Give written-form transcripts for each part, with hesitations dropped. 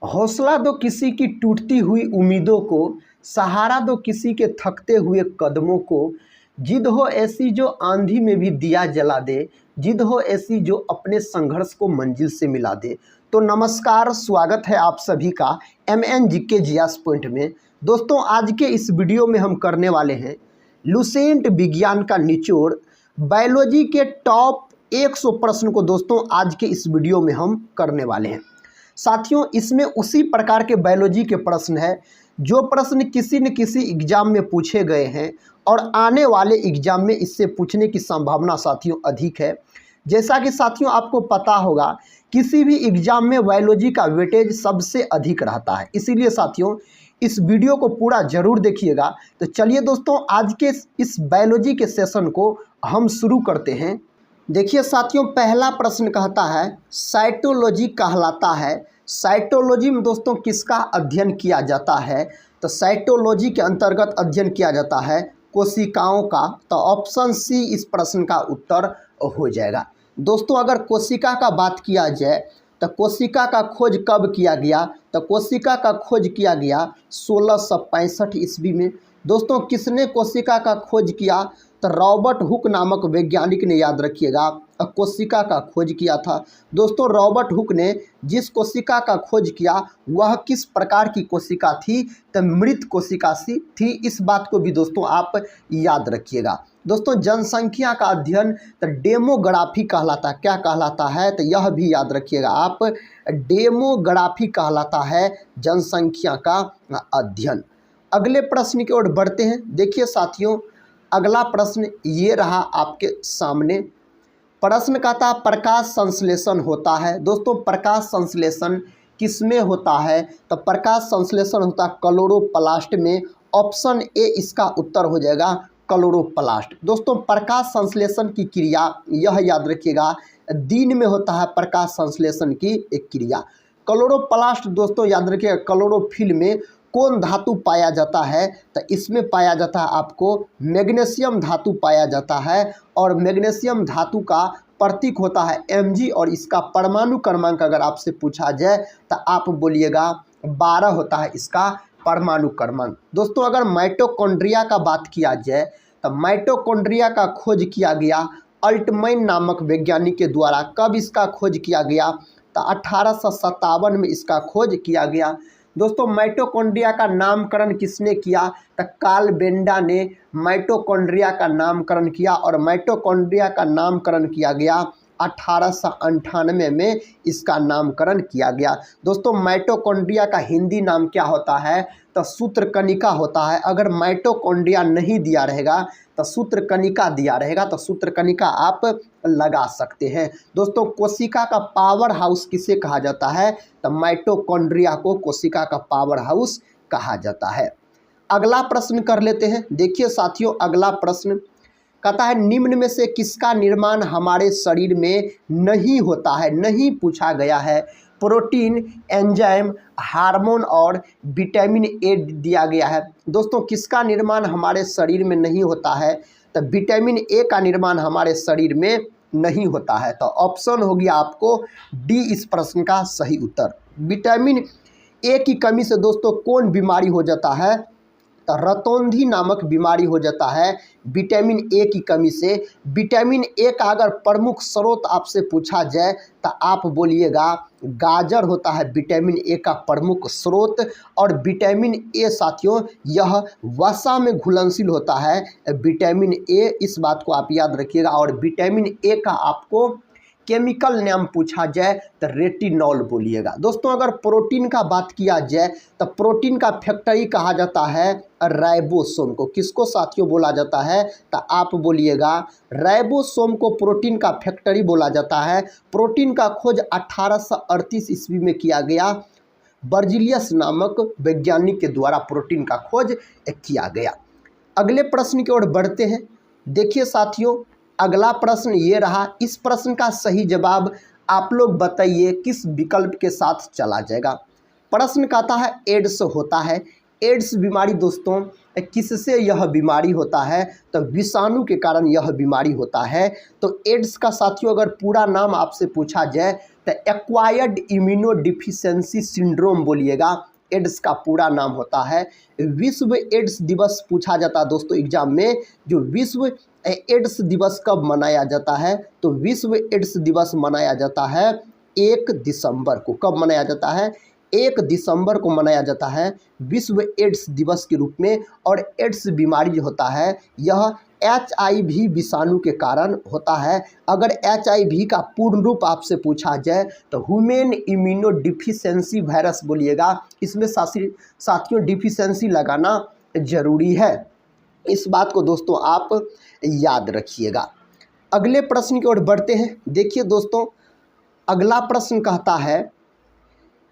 हौसला दो किसी की टूटती हुई उम्मीदों को, सहारा दो किसी के थकते हुए कदमों को। जिद हो ऐसी जो आंधी में भी दिया जला दे, जिद हो ऐसी जो अपने संघर्ष को मंजिल से मिला दे। तो नमस्कार, स्वागत है आप सभी का MNGK जियास पॉइंट में। दोस्तों, आज के इस वीडियो में हम करने वाले हैं लुसेंट विज्ञान का निचोड़, बायोलॉजी के टॉप 100 प्रश्न को दोस्तों आज के इस वीडियो में हम करने वाले हैं। साथियों, इसमें उसी प्रकार के बायोलॉजी के प्रश्न है जो प्रश्न किसी न किसी एग्जाम में पूछे गए हैं और आने वाले एग्जाम में इससे पूछने की संभावना साथियों अधिक है। जैसा कि साथियों आपको पता होगा, किसी भी एग्जाम में बायोलॉजी का वेटेज सबसे अधिक रहता है। इसीलिए साथियों इस वीडियो को पूरा जरूर देखिएगा। तो चलिए दोस्तों, आज के इस बायोलॉजी के सेशन को हम शुरू करते हैं। देखिए साथियों, पहला प्रश्न कहता है साइटोलॉजी कहलाता है। साइटोलॉजी में दोस्तों किसका अध्ययन किया जाता है? तो साइटोलॉजी के अंतर्गत अध्ययन किया जाता है कोशिकाओं का। तो ऑप्शन सी इस प्रश्न का उत्तर हो जाएगा। दोस्तों, अगर कोशिका का बात किया जाए तो कोशिका का खोज कब किया गया? तो कोशिका का खोज किया गया 1665 ईस्वी में। दोस्तों, किसने कोशिका का खोज किया? तो रॉबर्ट हुक नामक वैज्ञानिक ने, याद रखिएगा, कोशिका का खोज किया था। दोस्तों, रॉबर्ट हुक ने जिस कोशिका का खोज किया वह किस प्रकार की कोशिका थी? तो मृत कोशिका सी थी। इस बात को भी दोस्तों आप याद रखिएगा। दोस्तों, जनसंख्या का अध्ययन तो डेमोग्राफी कहलाता है। क्या कहलाता है? तो यह भी याद रखिएगा आप, डेमोग्राफी कहलाता है जनसंख्या का अध्ययन। अगले प्रश्न की ओर बढ़ते हैं। देखिए साथियों, अगला प्रश्न ये रहा आपके सामने। प्रश्न कहता है प्रकाश संश्लेषण होता है। दोस्तों, प्रकाश संश्लेषण किसमें होता है? तो प्रकाश संश्लेषण होता है क्लोरोप्लास्ट में। ऑप्शन ए इसका उत्तर हो जाएगा, क्लोरोप्लास्ट। दोस्तों, प्रकाश संश्लेषण की क्रिया यह याद रखिएगा दिन में होता है। प्रकाश संश्लेषण की एक क्रिया क्लोरोप्लास्ट दोस्तों याद रखिएगा। क्लोरोफिल में कौन धातु पाया जाता है? तो इसमें पाया जाता है आपको मैग्नीशियम धातु पाया जाता है। और मैग्नीशियम धातु का प्रतीक होता है Mg और इसका परमाणु क्रमांक अगर आपसे पूछा जाए तो आप बोलिएगा 12 होता है इसका परमाणु क्रमांक। दोस्तों, अगर माइटोकॉन्ड्रिया का बात किया जाए तो माइटोकॉन्ड्रिया का खोज किया गया अल्टमैन नामक वैज्ञानिक के द्वारा। कब इसका खोज किया गया? तो 1857 में इसका खोज किया गया। दोस्तों, माइटोकॉन्ड्रिया का नामकरण किसने किया? तो कार्ल बेंडा ने माइटोकॉन्ड्रिया का नामकरण किया और माइटोकॉन्ड्रिया का नामकरण किया गया 1898 में इसका नामकरण किया गया। दोस्तों, माइटोकॉन्ड्रिया का हिंदी नाम क्या होता है? तो सूत्रकणिका होता है। अगर माइटोकॉन्ड्रिया नहीं दिया रहेगा तो सूत्रकणिका दिया रहेगा, तो सूत्रकणिका आप लगा सकते हैं। दोस्तों, कोशिका का पावर हाउस किसे कहा जाता है? तो माइटोकॉन्ड्रिया को कोशिका का पावर हाउस कहा जाता है। अगला प्रश्न कर लेते हैं। देखिए साथियों, अगला प्रश्न कहता है निम्न में से किसका निर्माण हमारे शरीर में नहीं होता है? नहीं पूछा गया है। प्रोटीन, एंजाइम, हार्मोन और विटामिन ए दिया गया है। दोस्तों, किसका निर्माण हमारे शरीर में नहीं होता है? तो विटामिन ए का निर्माण हमारे शरीर में नहीं होता है। तो ऑप्शन हो गया आपको डी इस प्रश्न का सही उत्तर। विटामिन ए की कमी से दोस्तों कौन बीमारी हो जाता है? तो रतौंधी नामक बीमारी हो जाता है विटामिन ए की कमी से। विटामिन ए का अगर प्रमुख स्रोत आपसे पूछा जाए तो आप बोलिएगा गाजर होता है विटामिन ए का प्रमुख स्रोत। और विटामिन ए साथियों यह वसा में घुलनशील होता है विटामिन ए, इस बात को आप याद रखिएगा। और विटामिन ए का आपको केमिकल नाम पूछा जाए तो रेटिनॉल बोलिएगा। दोस्तों, अगर प्रोटीन का बात किया जाए तो प्रोटीन का फैक्ट्री कहा जाता है राइबोसोम को। किसको साथियों बोला जाता है? तो आप बोलिएगा राइबोसोम को प्रोटीन का फैक्ट्री बोला जाता है। प्रोटीन का खोज 1838 ईस्वी में किया गया। बर्जीलियस नामक वैज्ञानिक के द्वारा प्रोटीन का खोज किया गया। अगले प्रश्न की ओर बढ़ते हैं। देखिए साथियों, अगला प्रश्न ये रहा। इस प्रश्न का सही जवाब आप लोग बताइए किस विकल्प के साथ चला जाएगा। प्रश्न कहता है एड्स होता है। एड्स बीमारी दोस्तों किससे यह बीमारी होता है? तो विषाणु के कारण यह बीमारी होता है। तो एड्स का साथियों अगर पूरा नाम आपसे पूछा जाए तो एक्वायर्ड इम्यूनो डिफिशियंसी सिंड्रोम बोलिएगा, एड्स का पूरा नाम होता है। विश्व एड्स दिवस पूछा जाता है दोस्तों एग्जाम में, जो विश्व एड्स दिवस कब मनाया जाता है, तो विश्व एड्स दिवस मनाया जाता है 1 दिसंबर को। कब मनाया जाता है, 1 दिसंबर को मनाया जाता है विश्व एड्स दिवस के रूप में। और एड्स बीमारी जो होता है यह HIV विषाणु के कारण होता है। अगर HIV का पूर्ण रूप आपसे पूछा जाए तो ह्यूमन इम्यूनो डिफिशियंसी वायरस बोलिएगा। इसमें साथियों डिफिशियंसी लगाना जरूरी है, इस बात को दोस्तों आप याद रखिएगा। अगले प्रश्न की ओर बढ़ते हैं। देखिए दोस्तों, अगला प्रश्न कहता है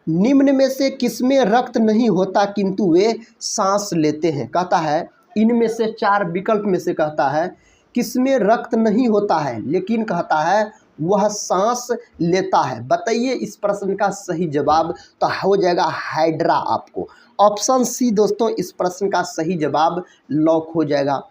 निम्न में से किसमें रक्त नहीं होता किंतु वे सांस लेते हैं। कहता है इनमें से 4 विकल्प में से कहता है किसमें रक्त नहीं होता है लेकिन कहता है वह सांस लेता है। बताइए इस प्रश्न का सही जवाब, तो हो जाएगा हाइड्रा। आपको ऑप्शन सी दोस्तों इस प्रश्न का सही जवाब लॉक हो जाएगा।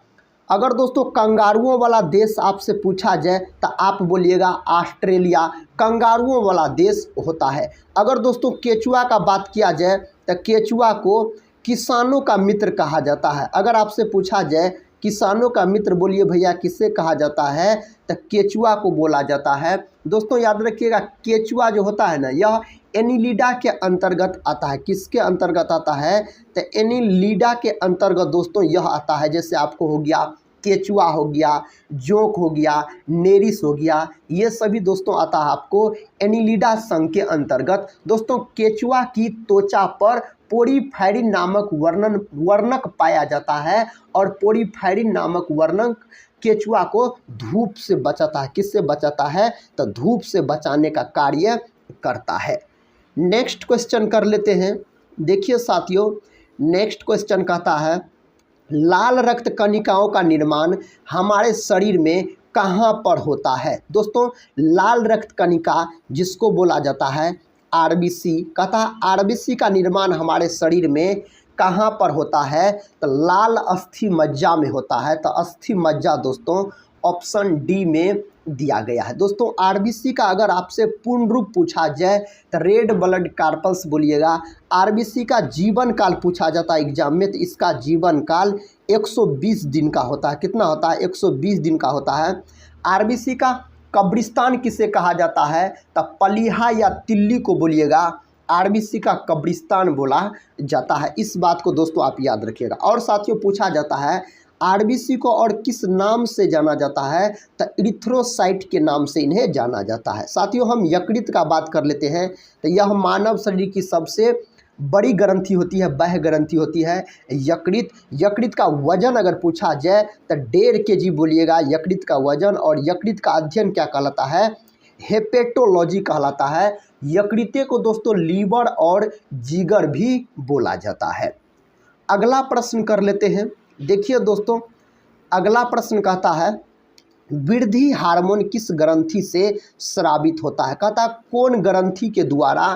अगर दोस्तों कंगारुओं वाला देश आपसे पूछा जाए तो आप बोलिएगा ऑस्ट्रेलिया, कंगारुओं वाला देश होता है। अगर दोस्तों केचुआ का बात किया जाए तो केचुआ को किसानों का मित्र कहा जाता है। अगर आपसे पूछा जाए किसानों का मित्र बोलिए भैया किससे कहा जाता है, तो केचुआ को बोला जाता है। दोस्तों याद रखिएगा केचुआ जो होता है ना यह एनिलिडा के अंतर्गत आता है। किसके अंतर्गत आता है, तो एनिलिडा के अंतर्गत दोस्तों यह आता है। जैसे आपको हो गया केचुआ हो गया, जोंक हो गया, नेरिस हो गया, ये सभी दोस्तों आता है आपको एनिलिडा संघ के अंतर्गत। दोस्तों केचुआ की त्वचा पर पोरीफेरिन नामक वर्णक पाया जाता है और पोरीफेरिन नामक वर्णक केचुआ को धूप से बचाता है। किससे बचाता है, तो धूप से बचाने का कार्य करता है। नेक्स्ट क्वेश्चन कर लेते हैं। देखिए साथियों, नेक्स्ट क्वेश्चन कहता है लाल रक्त कणिकाओं का निर्माण हमारे शरीर में कहाँ पर होता है। दोस्तों लाल रक्त कणिका जिसको बोला जाता है RBC, कहता है RBC का निर्माण हमारे शरीर में कहाँ पर होता है, तो लाल अस्थि मज्जा में होता है। तो अस्थि मज्जा दोस्तों ऑप्शन डी में दिया गया है। दोस्तों RBC का अगर आपसे पूर्ण रूप पूछा जाए तो रेड ब्लड कार्पल्स बोलिएगा। RBC का जीवन काल पूछा जाता है एग्जाम में, तो इसका जीवन काल 120 दिन का होता है। कितना होता है, 120 दिन का होता है। RBC का कब्रिस्तान किसे कहा जाता है, तो पलीहा या तिल्ली को बोलिएगा RBC का कब्रिस्तान बोला जाता है। इस बात को दोस्तों आप याद रखिएगा। और साथियों पूछा जाता है RBC को और किस नाम से जाना जाता है, तो इरिथ्रोसाइट के नाम से इन्हें जाना जाता है। साथियों हम यकृत का बात कर लेते हैं। तो यह मानव शरीर की सबसे बड़ी ग्रंथि होती है, बाह्य ग्रंथि होती है यकृत। यकृत का वजन अगर पूछा जाए तो 1.5 kg बोलिएगा यकृत का वजन। और यकृत का अध्ययन क्या कहलाता है, हेपेटोलॉजी कहलाता है। यकृत को दोस्तों लीवर और जिगर भी बोला जाता है। अगला प्रश्न कर लेते हैं। देखिए दोस्तों अगला प्रश्न कहता है वृद्धि हार्मोन किस ग्रंथि से स्रावित होता है। कहता है कौन ग्रंथि के द्वारा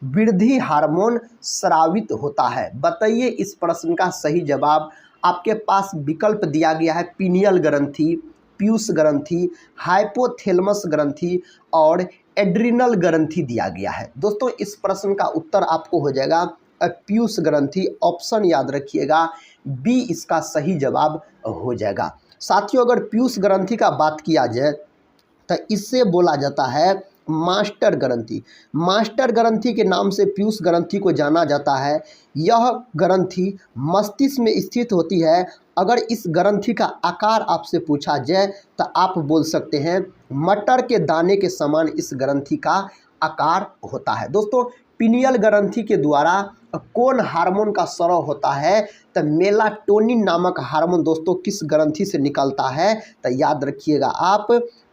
वृद्धि हार्मोन स्रावित होता है। बताइए इस प्रश्न का सही जवाब। आपके पास विकल्प दिया गया है पीनियल ग्रंथि, पीयूष ग्रंथि, हाइपोथैलेमस ग्रंथि और एड्रिनल ग्रंथि दिया गया है। दोस्तों इस प्रश्न का उत्तर आपको हो जाएगा पीयूष ग्रंथि। ऑप्शन याद रखिएगा बी इसका सही जवाब हो जाएगा। साथियों अगर पीयूष ग्रंथि का बात किया जाए तो इससे बोला जाता है मास्टर ग्रंथि। मास्टर ग्रंथि के नाम से पीयूष ग्रंथि को जाना जाता है। यह ग्रंथि मस्तिष्क में स्थित होती है। अगर इस ग्रंथि का आकार आपसे पूछा जाए तो आप बोल सकते हैं मटर के दाने के समान इस ग्रंथि का आकार होता है। दोस्तों पीनियल ग्रंथि के द्वारा कौन हार्मोन का स्राव होता है, तो मेलाटोनिन नामक हार्मोन दोस्तों किस ग्रंथि से निकलता है, तो याद रखिएगा आप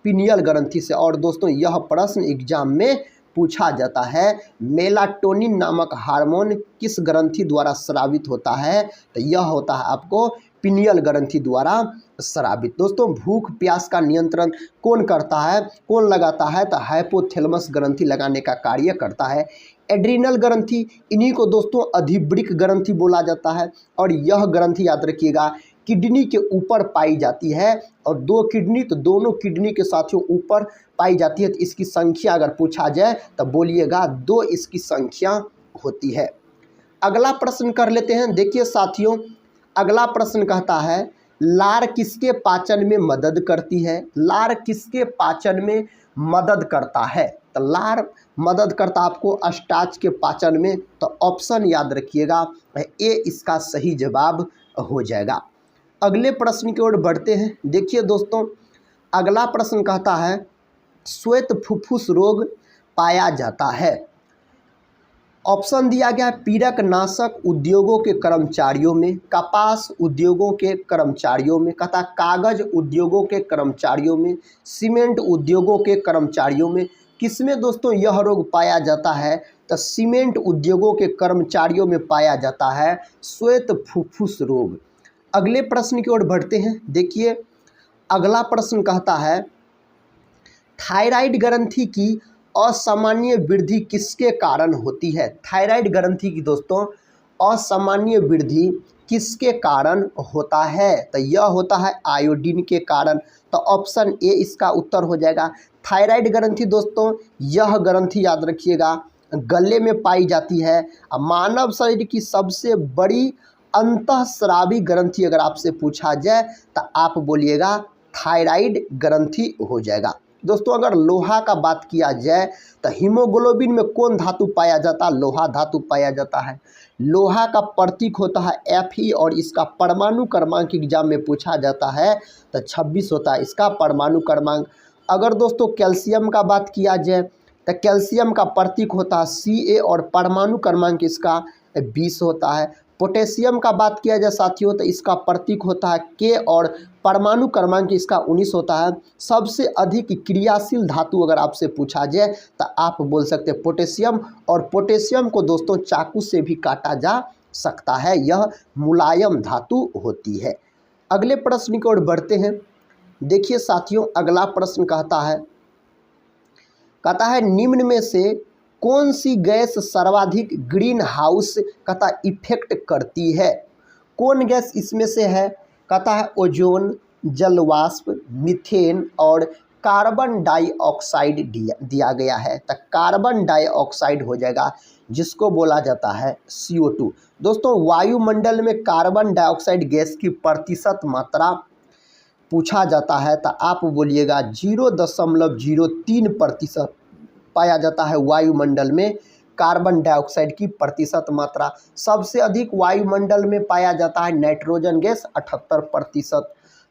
पीनियल ग्रंथि से। और दोस्तों यह प्रश्न एग्जाम में पूछा जाता है मेलाटोनिन नामक हार्मोन किस ग्रंथि द्वारा स्रावित होता है, तो यह होता है आपको पीनियल ग्रंथि द्वारा स्रावित। दोस्तों भूख प्यास का नियंत्रण कौन करता है, कौन लगाता है, तो हाइपोथैलेमस ग्रंथि लगाने का कार्य करता है। एड्रिनल ग्रंथि इन्हीं को दोस्तों अधिवृक्क ग्रंथि बोला जाता है। और यह ग्रंथि याद रखिएगा किडनी के ऊपर पाई जाती है, और 2 किडनी तो दोनों किडनी के साथियों ऊपर पाई जाती है। तो इसकी संख्या अगर पूछा जाए तो बोलिएगा 2 इसकी संख्या होती है। अगला प्रश्न कर लेते हैं। देखिए साथियों, अगला प्रश्न कहता है लार किसके पाचन में मदद करती है? लार किसके पाचन में मदद करता है? तो लार मदद करता आपको स्टार्च के पाचन में। तो ऑप्शन याद रखिएगा, ए इसका सही जवाब हो जाएगा। अगले प्रश्न की ओर बढ़ते हैं। देखिए दोस्तों, अगला प्रश्न कहता है श्वेत फुफ्फुस रोग पाया जाता है। ऑप्शन दिया गया है पीड़क नाशक उद्योगों के कर्मचारियों में, कपास उद्योगों के कर्मचारियों में, कहता कागज उद्योगों के कर्मचारियों में, सीमेंट उद्योगों के कर्मचारियों में। किसमें दोस्तों यह रोग पाया जाता है? तो सीमेंट उद्योगों के कर्मचारियों में पाया जाता है श्वेत फुफ्फुस रोग। अगले प्रश्न की ओर बढ़ते हैं। देखिए अगला प्रश्न कहता है थायराइड ग्रंथि की असामान्य वृद्धि किसके कारण होती है? थायराइड ग्रंथि की दोस्तों असामान्य वृद्धि किसके कारण होता है? तो यह होता है आयोडीन के कारण। तो ऑप्शन ए इसका उत्तर हो जाएगा। थायराइड ग्रंथि दोस्तों, यह ग्रंथि याद रखिएगा गले में पाई जाती है। मानव शरीर की सबसे बड़ी अंतःस्रावी ग्रंथि अगर आपसे पूछा जाए तो आप बोलिएगा थायराइड ग्रंथि हो जाएगा। दोस्तों अगर लोहा का बात किया जाए तो हीमोग्लोबिन में कौन धातु पाया जाता है? लोहा धातु पाया जाता है। लोहा का प्रतीक होता है Fe और इसका परमाणु क्रमांक एग्जाम में पूछा जाता है तो 26 होता है इसका परमाणु क्रमांक। अगर दोस्तों कैल्शियम का बात किया जाए तो कैल्शियम का प्रतीक होता है Ca और परमाणु क्रमांक इसका 20 होता है। पोटेशियम का बात किया जाए साथियों तो इसका प्रतीक होता है K और परमाणु क्रमांक इसका 19 होता है। सबसे अधिक क्रियाशील धातु अगर आपसे पूछा जाए तो आप बोल सकते हैं पोटेशियम, और पोटेशियम को दोस्तों चाकू से भी काटा जा सकता है, यह मुलायम धातु होती है। अगले प्रश्न की ओर बढ़ते हैं। देखिए साथियों अगला प्रश्न कहता है निम्न में से कौन सी गैस सर्वाधिक ग्रीन हाउस कहता इफेक्ट करती है? कौन गैस इसमें से है? कहता है ओजोन, जलवाष्प, मीथेन और कार्बन डाइऑक्साइड दिया गया है। तो कार्बन डाइऑक्साइड हो जाएगा जिसको बोला जाता है CO2। दोस्तों वायुमंडल में कार्बन डाइऑक्साइड गैस की प्रतिशत मात्रा पूछा जाता है तो आप बोलिएगा 0.03% पाया जाता है वायुमंडल में कार्बन डाइऑक्साइड की प्रतिशत मात्रा। सबसे अधिक वायुमंडल में पाया जाता है नाइट्रोजन गैस 78%।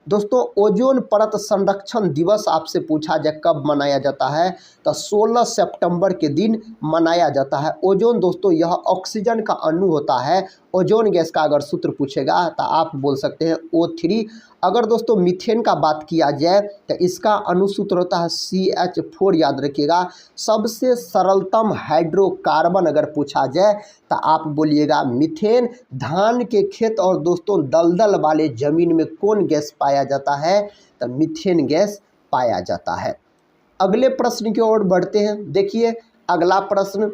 दोस्तों ओजोन परत संरक्षण दिवस आपसे पूछा जाए कब मनाया जाता है तो 16 सितंबर के दिन मनाया जाता है। ओजोन दोस्तों यह ऑक्सीजन का अणु होता है। ओजोन गैस का अगर सूत्र पूछेगा तो आप बोल सकते हैं O3। अगर दोस्तों मीथेन का बात किया जाए तो इसका अणुसूत्र होता है CH4 याद रखिएगा। सबसे सरलतम हाइड्रोकार्बन अगर पूछा जाए तो आप बोलिएगा मीथेन। धान के खेत और दोस्तों दलदल वाले ज़मीन में कौन गैस पाया जाता है? तो मीथेन गैस पाया जाता है। अगले प्रश्न की ओर बढ़ते हैं। देखिए अगला प्रश्न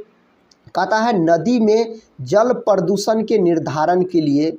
कहता है नदी में जल प्रदूषण के निर्धारण के लिए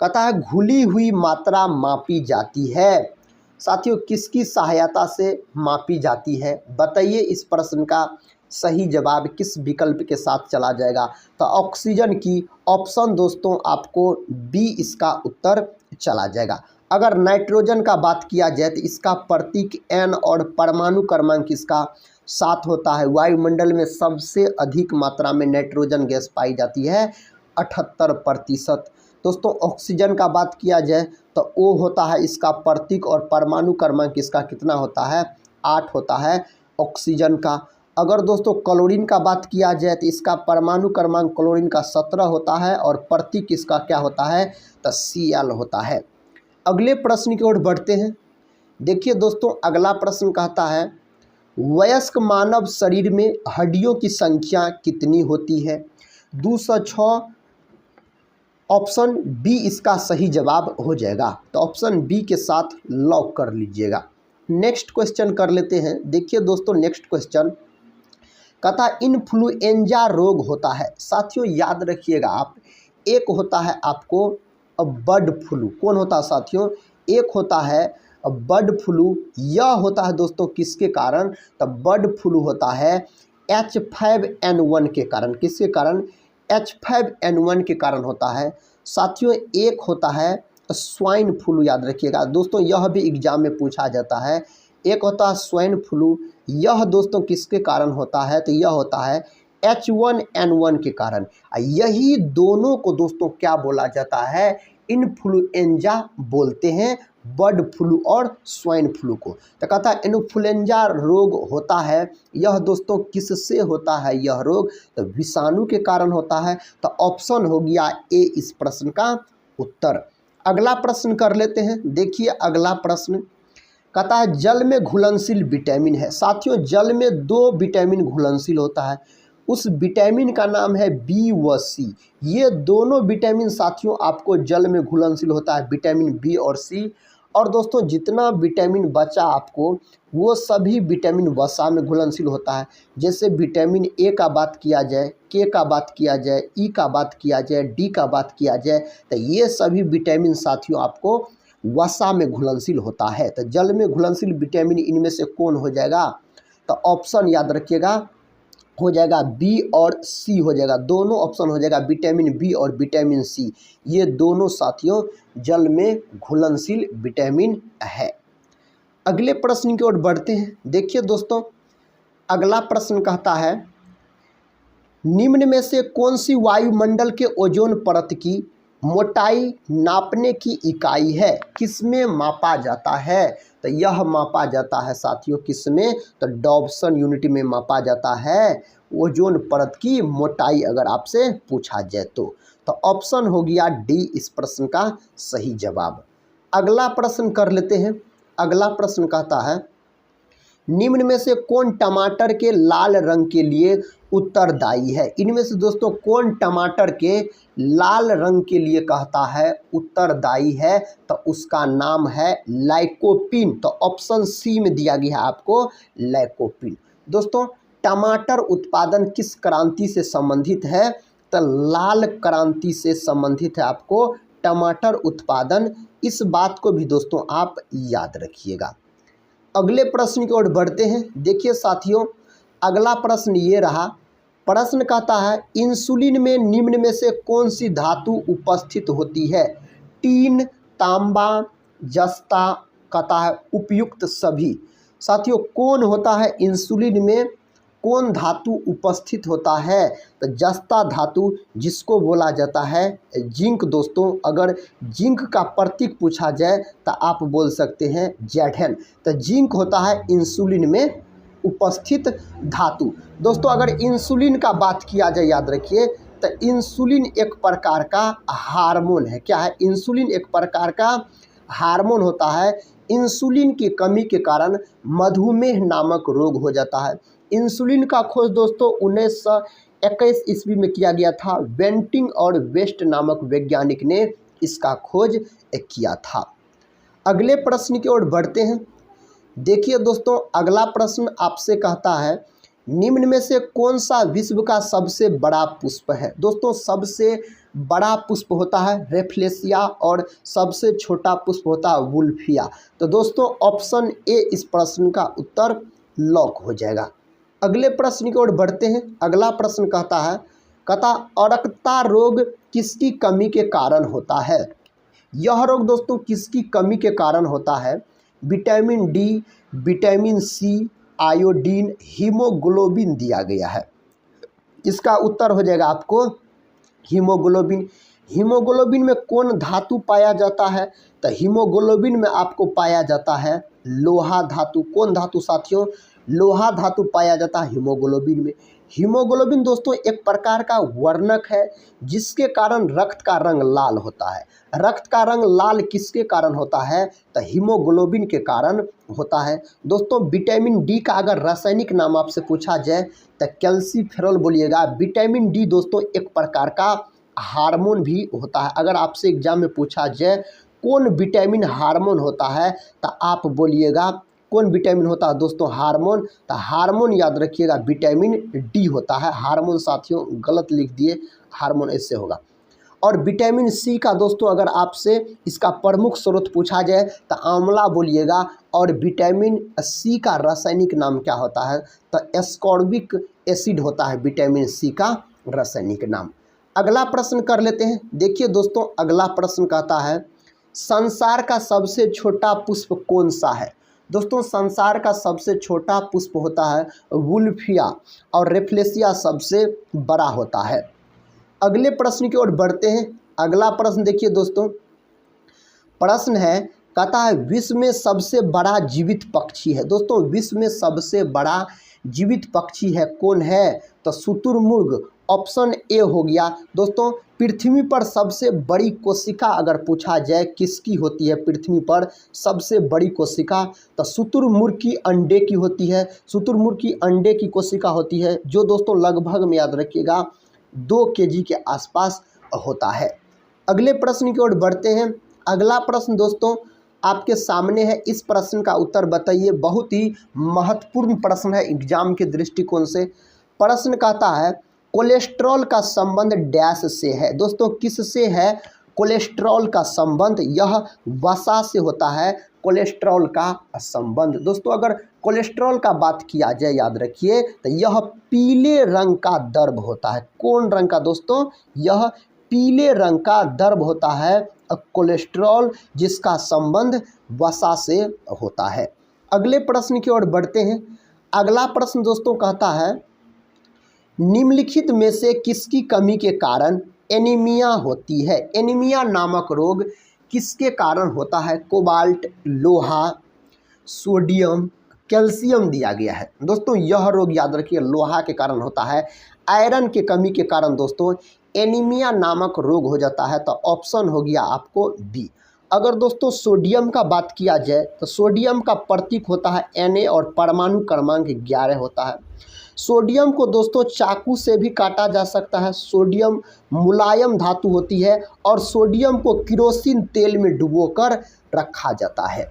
कहता है घुली हुई मात्रा मापी जाती है। साथियों किसकी सहायता से मापी जाती है? बताइए इस प्रश्न का सही जवाब किस विकल्प के साथ चला जाएगा? तो ऑक्सीजन की। ऑप्शन दोस्तों आपको बी इसका उत्तर चला जाएगा। अगर नाइट्रोजन का बात किया जाए तो इसका प्रतीक N और परमाणु क्रमांक इसका 7 होता है। वायुमंडल में सबसे अधिक मात्रा में नाइट्रोजन गैस पाई जाती है 78%। दोस्तों ऑक्सीजन का बात किया जाए तो O होता है इसका प्रतीक और परमाणु क्रमांक इसका कितना होता है? 8 होता है ऑक्सीजन का। अगर दोस्तों क्लोरीन का बात किया जाए तो इसका परमाणु क्रमांक क्लोरीन का 17 होता है और प्रतीक इसका क्या होता है? तो Cl होता है। अगले प्रश्न की ओर बढ़ते हैं। देखिए दोस्तों अगला प्रश्न कहता है वयस्क मानव शरीर में हड्डियों की संख्या कितनी होती है? 206। ऑप्शन बी इसका सही जवाब हो जाएगा। तो ऑप्शन बी के साथ लॉक कर लीजिएगा। नेक्स्ट क्वेश्चन कर लेते हैं। देखिए दोस्तों नेक्स्ट क्वेश्चन कहता इन्फ्लुएंजा रोग होता है। साथियों याद रखिएगा आप, एक होता है आपको बर्ड फ्लू। कौन होता है साथियों? एक होता है बर्ड फ्लू, यह होता है दोस्तों किसके कारण? तो बर्ड फ्लू होता है H5N1 के कारण। किसके कारण? H5N1 के कारण होता है। साथियों एक होता है स्वाइन फ्लू, याद रखिएगा दोस्तों, यह भी एग्जाम में पूछा जाता है। एक होता है स्वाइन फ्लू, यह दोस्तों किसके कारण होता है? तो यह होता है H1N1 के कारण। यही दोनों को दोस्तों क्या बोला जाता है? इन्फ्लुएंजा बोलते हैं, बर्ड फ्लू और स्वाइन फ्लू को। तो कहता है इन्फ्लुएंजा रोग होता है, यह दोस्तों किससे होता है यह रोग? तो विषाणु के कारण होता है। तो ऑप्शन हो गया ए इस प्रश्न का उत्तर। अगला प्रश्न कर लेते हैं। देखिए अगला प्रश्न कहता है जल में घुलनशील विटामिन है। साथियों जल में 2 विटामिन घुलनशील होता है, उस विटामिन का नाम है बी व सी। ये दोनों विटामिन साथियों आपको जल में घुलनशील होता है, विटामिन बी और सी। और दोस्तों जितना विटामिन बचा आपको वो सभी विटामिन वसा में घुलनशील होता है। जैसे विटामिन ए का बात किया जाए, के का बात किया जाए, ई का बात किया जाए, डी का बात किया जाए, तो ये सभी विटामिन साथियों आपको वसा में घुलनशील होता है। तो जल में घुलनशील विटामिन इनमें से कौन हो जाएगा? तो ऑप्शन याद रखिएगा हो जाएगा बी और सी हो जाएगा, दोनों ऑप्शन हो जाएगा, विटामिन बी और विटामिन सी। ये दोनों साथियों जल में घुलनशील विटामिन है। अगले प्रश्न की ओर बढ़ते हैं। देखिए दोस्तों अगला प्रश्न कहता है निम्न में से कौन सी वायुमंडल के ओजोन परत की मोटाई नापने की इकाई है? किसमें मापा जाता है? तो यह मापा जाता है साथियों किसमें? तो डॉब्सन यूनिट में मापा जाता है ओजोन परत की मोटाई, अगर आपसे पूछा जाए तो ऑप्शन हो गया डी इस प्रश्न का सही जवाब। अगला प्रश्न कर लेते हैं। अगला प्रश्न कहता है निम्न में से कौन टमाटर के लाल रंग के लिए उत्तरदायी है? इनमें से दोस्तों कौन टमाटर के लाल रंग के लिए कहता है उत्तरदायी है? तो उसका नाम है लाइकोपीन। तो ऑप्शन सी में दिया गया है आपको लाइकोपीन। दोस्तों टमाटर उत्पादन किस क्रांति से संबंधित है? तो लाल क्रांति से संबंधित है आपको टमाटर उत्पादन। इस बात को भी दोस्तों आप याद रखिएगा। अगले प्रश्न की ओर बढ़ते हैं। देखिए साथियों अगला प्रश्न ये रहा। प्रश्न कहता है इंसुलिन में निम्न में से कौन सी धातु उपस्थित होती है? टीन, तांबा, जस्ता, कहता है उपयुक्त सभी। साथियों कौन होता है इंसुलिन में, कौन धातु उपस्थित होता है? तो जस्ता धातु, जिसको बोला जाता है जिंक। दोस्तों अगर जिंक का प्रतीक पूछा जाए तो आप बोल सकते हैं Zn। तो जिंक होता है इंसुलिन में उपस्थित धातु। दोस्तों अगर इंसुलिन का बात किया जाए याद रखिए तो इंसुलिन एक प्रकार का हार्मोन है। क्या है? इंसुलिन एक प्रकार का हार्मोन होता है। इंसुलिन की कमी के कारण मधुमेह नामक रोग हो जाता है। इंसुलिन का खोज दोस्तों 1921 ईस्वी में किया गया था। बेंटिंग और वेस्ट नामक वैज्ञानिक ने इसका खोज किया था। अगले प्रश्न की ओर बढ़ते हैं। देखिए दोस्तों अगला प्रश्न आपसे कहता है निम्न में से कौन सा विश्व का सबसे बड़ा पुष्प है? दोस्तों सबसे बड़ा पुष्प होता है रेफ्लेसिया और सबसे छोटा पुष्प होता है वुल्फिया। तो दोस्तों ऑप्शन ए इस प्रश्न का उत्तर लॉक हो जाएगा। अगले प्रश्न की ओर बढ़ते हैं। अगला प्रश्न कहता अरक्ता रोग किसकी कमी के कारण होता है? यह रोग दोस्तों किसकी कमी के कारण होता है? Vitamin D, vitamin C, iodine, haemoglobin दिया गया है। इसका उत्तर हो जाएगा आपको हीमोग्लोबिन। हीमोग्लोबिन में कौन धातु पाया जाता है? तो हीमोग्लोबिन में आपको पाया जाता है लोहा धातु। कौन धातु साथियों? लोहा धातु पाया जाता है हीमोग्लोबिन में। हीमोग्लोबिन दोस्तों एक प्रकार का वर्णक है जिसके कारण रक्त का रंग लाल होता है। रक्त का रंग लाल किसके कारण होता है? तो हीमोग्लोबिन के कारण होता है। दोस्तों विटामिन डी का अगर रासायनिक नाम आपसे पूछा जाए तो कैल्सीफेरॉल बोलिएगा। विटामिन डी दोस्तों एक प्रकार का हार्मोन भी होता है। अगर आपसे एग्जाम में पूछा जाए कौन विटामिन हार्मोन होता है तो आप बोलिएगा कौन विटामिन होता है दोस्तों? हार्मोन। तो हार्मोन याद रखिएगा विटामिन डी होता है। हार्मोन साथियों गलत लिख दिए, हार्मोन ऐसे होगा। और विटामिन सी का दोस्तों अगर आपसे इसका प्रमुख स्रोत पूछा जाए तो आंवला बोलिएगा। और विटामिन सी का रासायनिक नाम क्या होता है? तो एस्कॉर्बिक एसिड होता है विटामिन सी का रासायनिक नाम। अगला प्रश्न कर लेते हैं। देखिए दोस्तों, अगला प्रश्न कहता है संसार का सबसे छोटा पुष्प कौन सा है? दोस्तों, संसार का सबसे छोटा पुष्प होता है वुल्फिया और रेफ्लेसिया सबसे बड़ा होता है। अगले प्रश्न की ओर बढ़ते हैं। अगला प्रश्न देखिए दोस्तों, प्रश्न है कहता है विश्व में सबसे बड़ा जीवित पक्षी है। दोस्तों, विश्व में सबसे बड़ा जीवित पक्षी है कौन है? तो शुतुरमुर्ग ऑप्शन ए हो गया। दोस्तों, पृथ्वी पर सबसे बड़ी कोशिका अगर पूछा जाए किसकी होती है पृथ्वी पर सबसे बड़ी कोशिका, तो शुतुरमुर्ग की अंडे की होती है। शुतुरमुर्ग की अंडे की कोशिका होती है जो दोस्तों लगभग में याद रखिएगा 2 kg के आसपास होता है। अगले प्रश्न की ओर बढ़ते हैं। अगला प्रश्न दोस्तों आपके सामने है। इस प्रश्न का उत्तर बताइए। बहुत ही महत्वपूर्ण प्रश्न है एग्जाम के दृष्टिकोण से। प्रश्न कहता है कोलेस्ट्रॉल का संबंध डैश से है। दोस्तों, किससे है कोलेस्ट्रॉल का संबंध? यह वसा से होता है कोलेस्ट्रॉल का संबंध। दोस्तों, अगर कोलेस्ट्रॉल का बात किया जाए याद रखिए तो यह पीले रंग का द्रव होता है। कौन रंग का दोस्तों? यह पीले रंग का द्रव होता है कोलेस्ट्रॉल, जिसका संबंध वसा से होता है। अगले प्रश्न की ओर बढ़ते हैं। अगला प्रश्न दोस्तों कहता है निम्नलिखित में से किसकी कमी के कारण एनीमिया होती है? एनीमिया नामक रोग किसके कारण होता है? कोबाल्ट, लोहा, सोडियम, कैल्शियम दिया गया है। दोस्तों, यह रोग याद रखिए लोहा के कारण होता है। आयरन की कमी के कारण दोस्तों एनीमिया नामक रोग हो जाता है। तो ऑप्शन हो गया आपको बी। अगर दोस्तों सोडियम का बात किया जाए तो सोडियम का प्रतीक होता है Na और परमाणु क्रमांक 11 होता है। सोडियम को दोस्तों चाकू से भी काटा जा सकता है। सोडियम मुलायम धातु होती है और सोडियम को किरोसिन तेल में डुबोकर रखा जाता है।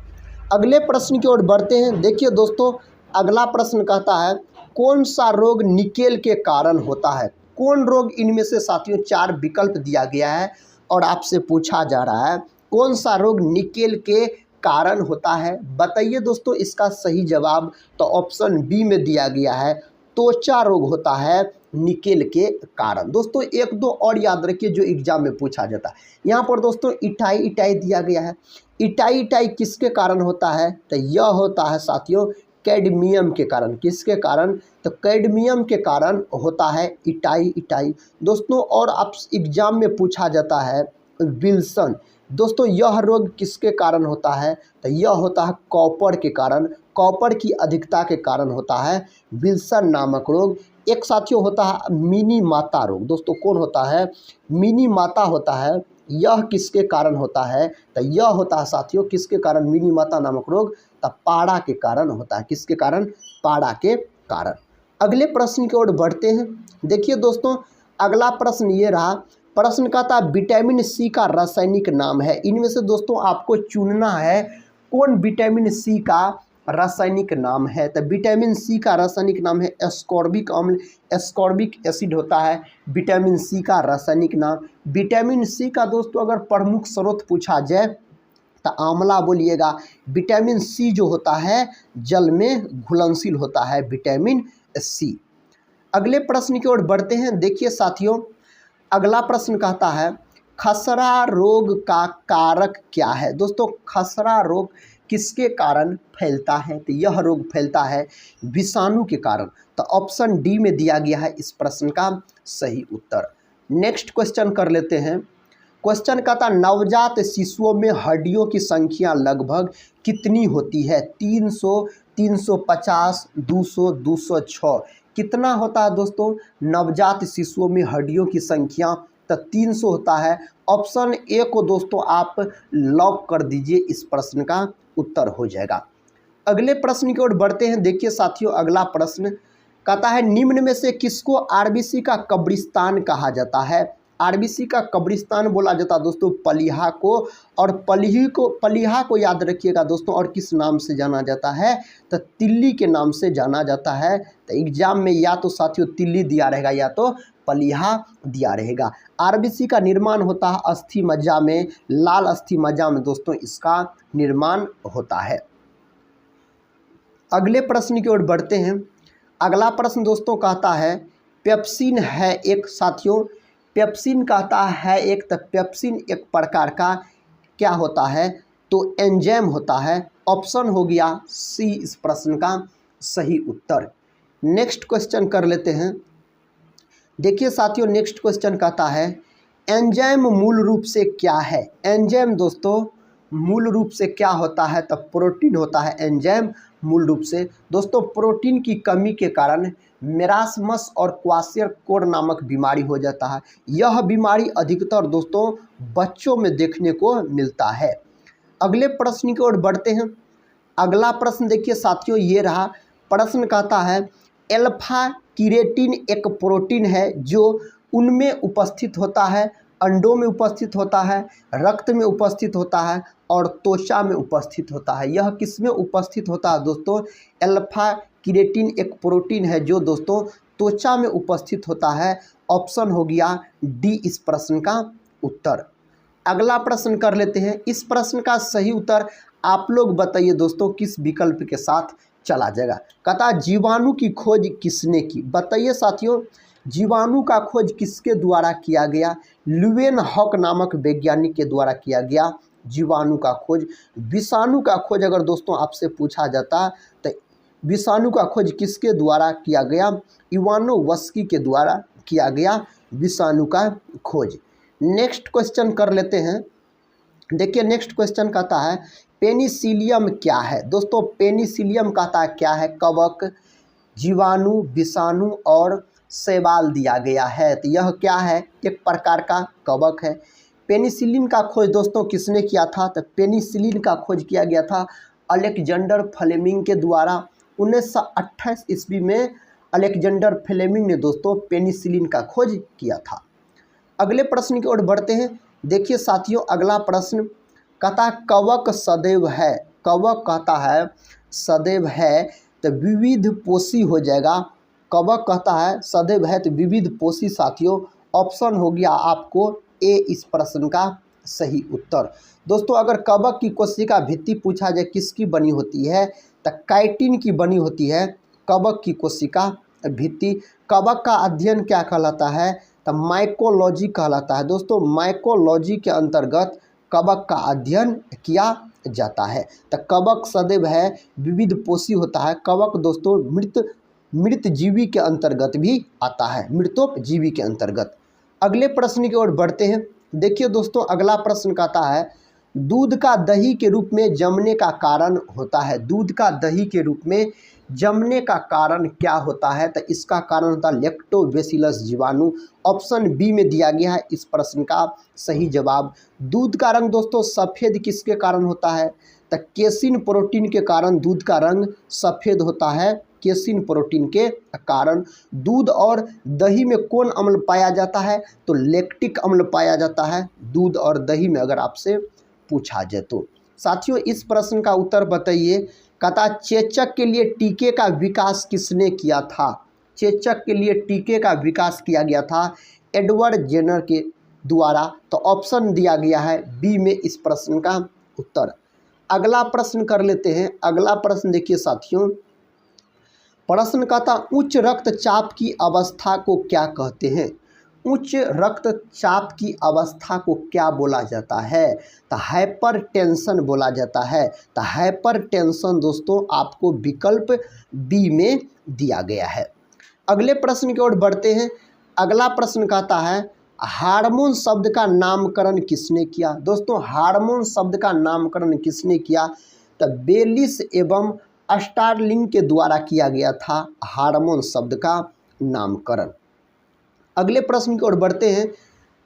अगले प्रश्न की ओर बढ़ते हैं। देखिए दोस्तों, अगला प्रश्न कहता है कौन सा रोग निकेल के कारण होता है? कौन रोग? इनमें से साथियों 4 विकल्प दिया गया है और आपसे पूछा जा रहा है कौन सा रोग निकेल के कारण होता है। बताइए दोस्तों इसका सही जवाब। तो ऑप्शन बी में दिया गया है त्वचा रोग होता है निकेल के कारण। दोस्तों, 1-2 और याद रखिए जो एग्जाम में पूछा जाता है। यहाँ पर दोस्तों इटाई दिया गया है। इटाई किसके कारण होता है? तो यह होता है साथियों कैडमियम के कारण। किसके कारण? तो कैडमियम के कारण होता है इटाई। दोस्तों, और आप एग्जाम में पूछा जाता है विल्सन। दोस्तों, यह रोग किसके कारण होता है? तो यह होता है कॉपर के कारण। कॉपर की अधिकता के कारण होता है विल्सन नामक रोग। एक साथियों होता है मिनी माता रोग। दोस्तों, कौन होता है? मिनी माता होता है। यह किसके कारण होता है? तो यह होता है साथियों किसके कारण मिनी माता नामक रोग? तो पाड़ा के कारण होता है। किसके कारण? पाड़ा के कारण। अगले प्रश्न की ओर बढ़ते हैं। देखिए दोस्तों, अगला प्रश्न ये रहा। प्रश्न कहता है विटामिन सी का रासायनिक नाम है। इनमें से दोस्तों आपको चुनना है कौन विटामिन सी का रासायनिक नाम है। तो विटामिन सी का रासायनिक नाम है एस्कॉर्बिक अम्ल। एस्कॉर्बिक एसिड होता है विटामिन सी का रासायनिक नाम। विटामिन सी का दोस्तों अगर प्रमुख स्रोत पूछा जाए तो आंवला बोलिएगा। विटामिन सी जो होता है जल में घुलनशील होता है विटामिन सी। अगले प्रश्न की ओर बढ़ते हैं। देखिए साथियों, अगला प्रश्न कहता है खसरा रोग का कारक क्या है? दोस्तों, खसरा रोग किसके कारण फैलता है? तो यह रोग फैलता है विषाणु के कारण। तो ऑप्शन डी में दिया गया है इस प्रश्न का सही उत्तर। नेक्स्ट क्वेश्चन कर लेते हैं। क्वेश्चन कहता नवजात शिशुओं में हड्डियों की संख्या लगभग कितनी होती है? 300, 350, 200, 206। कितना होता है दोस्तों नवजात शिशुओं में हड्डियों की संख्या? तो 300 होता है। ऑप्शन ए को दोस्तों आप लॉक कर दीजिए, इस प्रश्न का उत्तर हो जाएगा। अगले प्रश्न की ओर बढ़ते हैं। देखिए साथियों, अगला प्रश्न कहता है निम्न में से किसको आरबीसी का कब्रिस्तान कहा जाता है? आरबीसी का कब्रिस्तान बोला जाता है दोस्तों पलिहा को। और पलिहा को याद रखिएगा दोस्तों। और किस नाम से जाना जाता है? तो तिल्ली के नाम से जाना जाता है। तो एग्जाम में या तो साथियों तिल्ली दिया रहेगा या तो पलिहा दिया रहेगा। आरबीसी का निर्माण होता है अस्थि मज्जा में, लाल अस्थि मज्जा में दोस्तों इसका निर्माण होता है। अगले प्रश्न की ओर बढ़ते हैं। अगला प्रश्न दोस्तों कहता है पेप्सिन है एक, साथियों पेप्सिन कहता है एक, तो पेप्सिन एक प्रकार का क्या होता है, तो एंजाइम होता है। ऑप्शन हो गया सी इस प्रश्न का सही उत्तर। नेक्स्ट क्वेश्चन कर लेते हैं। देखिए साथियों नेक्स्ट क्वेश्चन कहता है एंजाइम मूल रूप से क्या है। एंजाइम दोस्तों मूल रूप से क्या होता है, तब प्रोटीन होता है एंजाइम मूल रूप से। दोस्तों प्रोटीन की कमी के कारण मेरास्मस और क्वाशियरकोड नामक बीमारी हो जाता है। यह बीमारी अधिकतर दोस्तों बच्चों में देखने को मिलता है। अगले प्रश्न की ओर बढ़ते हैं। अगला प्रश्न देखिए साथियों ये रहा। प्रश्न कहता है अल्फा कीरेटिन एक प्रोटीन है जो उनमें उपस्थित होता है, अंडों में उपस्थित होता है, रक्त में उपस्थित होता है और त्वचा में उपस्थित होता है। यह किस में उपस्थित होता है दोस्तों, अल्फा कीरेटिन एक प्रोटीन है जो दोस्तों त्वचा में उपस्थित होता है। ऑप्शन हो गया डी इस प्रश्न का उत्तर। अगला प्रश्न कर लेते हैं। इस प्रश्न का सही उत्तर आप लोग बताइए दोस्तों किस विकल्प के साथ चला जाएगा। कहता जीवाणु की खोज किसने की, बताइए साथियों जीवाणु का खोज किसके द्वारा किया गया। ल्यूवेनहॉक नामक वैज्ञानिक के द्वारा किया गया जीवाणु का खोज। विषाणु का खोज अगर दोस्तों आपसे पूछा जाता तो विषाणु का खोज किसके द्वारा किया गया, इवानोव्स्की के द्वारा किया गया विषाणु का खोज। नेक्स्ट क्वेश्चन कर लेते हैं। देखिए नेक्स्ट क्वेश्चन कहता है पेनिसिलियम क्या है। दोस्तों पेनिसिलियम कहता है क्या है, कवक, जीवाणु, विषाणु और शैवाल दिया गया है। तो यह क्या है, एक प्रकार का कवक है। पेनिसिलिन का खोज दोस्तों किसने किया था, तो पेनिसिलिन का खोज किया गया था अलेक्जेंडर फ्लेमिंग के द्वारा। 1928 ईस्वी में अलेक्जेंडर फ्लेमिंग ने दोस्तों पेनिसिलिन का खोज किया था। अगले प्रश्न की ओर बढ़ते हैं। देखिए साथियों अगला प्रश्न कहता है कवक सदैव है। कवक कहता है सदैव है तो विविध पोषी हो जाएगा। कवक कहता है सदैव है तो विविध पोषी साथियों। ऑप्शन हो गया आपको ए इस प्रश्न का सही उत्तर। दोस्तों अगर कवक की कोशिका भित्ति पूछा जाए किसकी बनी होती है, तो काइटिन की बनी होती है कवक की कोशिका भित्ति। कवक का अध्ययन क्या कहलाता है, तो माइकोलॉजी कहलाता है। दोस्तों माइकोलॉजी के अंतर्गत कवक का अध्ययन किया जाता है। तो कवक सदैव है विविध पोषी होता है। कवक दोस्तों मृत जीवी के अंतर्गत भी आता है, मृतोपजीवी के अंतर्गत। अगले प्रश्न की ओर बढ़ते हैं। देखिए दोस्तों अगला प्रश्न कहता है दूध का दही के रूप में जमने का कारण होता है। दूध का दही के रूप में जमने का कारण क्या होता है, तो इसका कारण होता है लैक्टोबैसिलस जीवाणु। ऑप्शन बी में दिया गया है इस प्रश्न का सही जवाब। दूध का रंग दोस्तों सफ़ेद किसके कारण होता है, तो केसिन प्रोटीन के कारण दूध का रंग सफ़ेद होता है, केसिन प्रोटीन के कारण। दूध और दही में कौन अम्ल पाया जाता है, तो लैक्टिक अम्ल पाया जाता है दूध और दही में, अगर आपसे पूछा जाए तो। साथियों इस प्रश्न का उत्तर बताइए। कहता चेचक के लिए टीके का विकास किसने किया था। चेचक के लिए टीके का विकास किया गया था एडवर्ड जेनर के द्वारा। तो ऑप्शन दिया गया है बी में इस प्रश्न का उत्तर। अगला प्रश्न कर लेते हैं। अगला प्रश्न देखिए साथियों। प्रश्न कहता उच्च रक्तचाप की अवस्था को क्या कहते हैं। उच्च रक्तचाप की अवस्था को क्या बोला जाता है, तो हाइपरटेंशन बोला जाता है। तो हाइपरटेंशन दोस्तों आपको विकल्प बी में दिया गया है। अगले प्रश्न की ओर बढ़ते हैं। अगला प्रश्न कहता है हार्मोन शब्द का नामकरण किसने किया। दोस्तों हार्मोन शब्द का नामकरण किसने किया, तो बेलिस एवं स्टार्लिंग के द्वारा किया गया था हार्मोन शब्द का नामकरण। अगले प्रश्न की ओर बढ़ते हैं।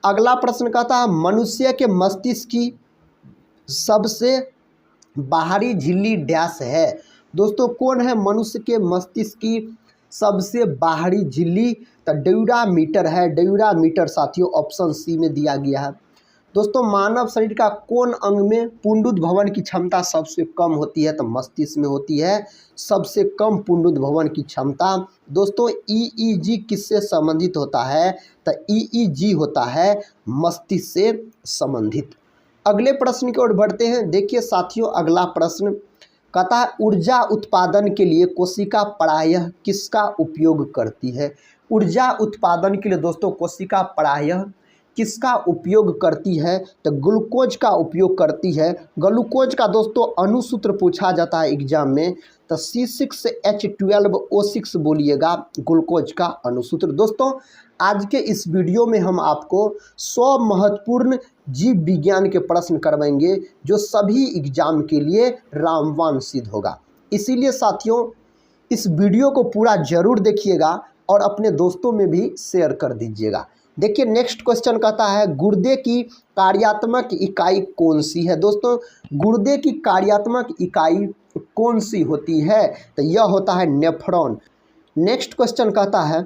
अगला प्रश्न कहता है मनुष्य के मस्तिष्क की सबसे बाहरी झिल्ली डैश है। दोस्तों कौन है मनुष्य के मस्तिष्क की सबसे बाहरी झिल्ली, तो ड्यूरामीटर है। ड्यूरामीटर साथियों ऑप्शन सी में दिया गया है। दोस्तों मानव शरीर का कौन अंग में पुनरुद्भवन की क्षमता सबसे कम होती है? तो मस्तिष्क में होती है सबसे कम पुनरुद्भवन की क्षमता। दोस्तों ईईजी किससे संबंधित होता है? तो ईईजी होता है मस्तिष्क से संबंधित। अगले प्रश्न की ओर बढ़ते हैं। देखिए साथियों, अगला प्रश्न कहता है ऊर्जा उत्पादन के लिए कोशिका प्रायः किसका उपयोग करती है? ऊर्जा उत्पादन के लिए दोस्तों कोशिका प्रायः किसका उपयोग करती है? तो ग्लूकोज का उपयोग करती है। ग्लूकोज का दोस्तों अणुसूत्र पूछा जाता है एग्जाम में, तो C6H12O6 बोलिएगा ग्लूकोज का अणुसूत्र। दोस्तों आज के इस वीडियो में हम आपको 100 महत्वपूर्ण जीव विज्ञान के प्रश्न करवाएंगे जो सभी एग्जाम के लिए रामबाण सिद्ध होगा। इसीलिए साथियों इस वीडियो को पूरा जरूर देखिएगा और अपने दोस्तों में भी शेयर कर दीजिएगा। देखिए नेक्स्ट क्वेश्चन कहता है गुर्दे की कार्यात्मक इकाई कौन सी है? दोस्तों गुर्दे की कार्यात्मक इकाई कौन सी होती है? तो यह होता है नेफ्रॉन। नेक्स्ट क्वेश्चन कहता है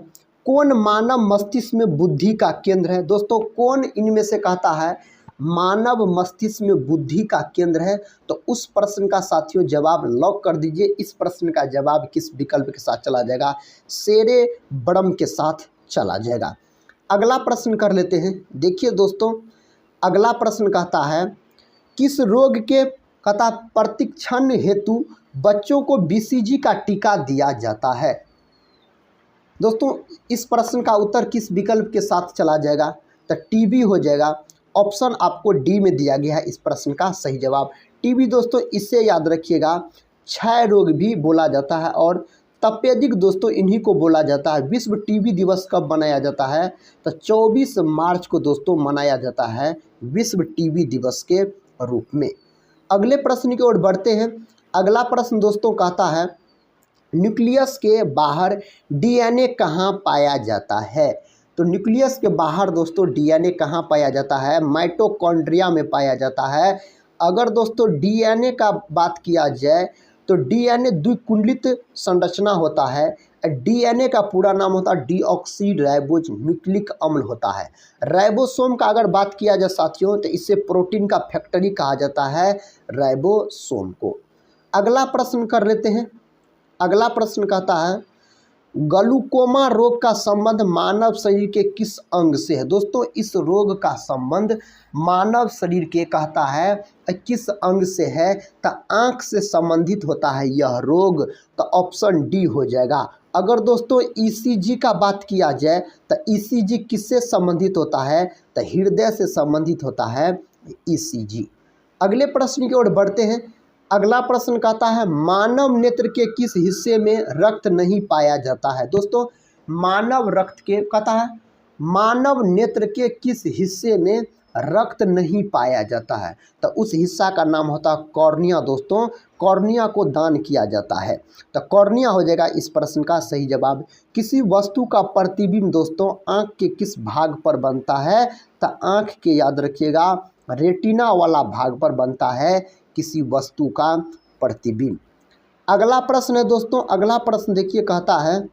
कौन मानव मस्तिष्क में बुद्धि का केंद्र है? दोस्तों कौन इनमें से कहता है मानव मस्तिष्क में बुद्धि का केंद्र है? तो उस प्रश्न का साथियों जवाब लॉक कर दीजिए। इस प्रश्न का जवाब किस विकल्प के साथ चला जाएगा? सेरेब्रम के साथ चला जाएगा। अगला प्रश्न कर लेते हैं। देखिए दोस्तों अगला प्रश्न कहता है किस रोग के कहता प्रतिक्षण हेतु बच्चों को बीसीजी का टीका दिया जाता है? दोस्तों इस प्रश्न का उत्तर किस विकल्प के साथ चला जाएगा? तो टीबी हो जाएगा। ऑप्शन आपको डी में दिया गया है इस प्रश्न का सही जवाब टीबी। दोस्तों इससे याद रखिएगा क्षय रोग भी बोला जाता है और तपेदिक दोस्तों इन्हीं को बोला जाता है। विश्व टीबी दिवस कब मनाया जाता है? तो 24 मार्च को दोस्तों मनाया जाता है विश्व टीबी दिवस के रूप में। अगले प्रश्न की ओर बढ़ते हैं। अगला प्रश्न दोस्तों कहता है न्यूक्लियस के बाहर डीएनए कहाँ पाया जाता है? तो न्यूक्लियस के बाहर दोस्तों डीएनए कहाँ पाया जाता है? माइटोकॉन्ड्रिया में पाया जाता है। अगर दोस्तों डीएनए का बात किया जाए तो डीएनए द्विकुंडलित संरचना होता है। डीएनए का पूरा नाम होता है डीऑक्सी राइबोज न्यूक्लिक अम्ल होता है। राइबोसोम का अगर बात किया जाए साथियों तो इससे प्रोटीन का फैक्ट्री कहा जाता है राइबोसोम को। अगला प्रश्न कर लेते हैं। अगला प्रश्न कहता है ग्लूकोमा रोग का संबंध मानव शरीर के किस अंग से है? दोस्तों इस रोग का संबंध मानव शरीर के कहता है किस अंग से है? तो आँख से संबंधित होता है यह रोग। तो ऑप्शन डी हो जाएगा। अगर दोस्तों ईसीजी का बात किया जाए तो ईसीजी किससे संबंधित होता है? तो हृदय से संबंधित होता है ईसीजी। अगले प्रश्न की ओर बढ़ते हैं। अगला प्रश्न कहता है मानव नेत्र के किस हिस्से में रक्त नहीं पाया जाता है? दोस्तों मानव रक्त के कहता है मानव नेत्र के किस हिस्से में रक्त नहीं पाया जाता है? तो उस हिस्सा का नाम होता है कॉर्निया। दोस्तों कॉर्निया को दान किया जाता है। तो कॉर्निया हो जाएगा इस प्रश्न का सही जवाब। किसी वस्तु का प्रतिबिंब दोस्तों आँख के किस भाग पर बनता है? तो आँख के याद रखिएगा रेटिना वाला भाग पर बनता है किसी वस्तु का प्रतिबिंब। अगला प्रश्न है दोस्तों। अगला प्रश्न देखिए कहता है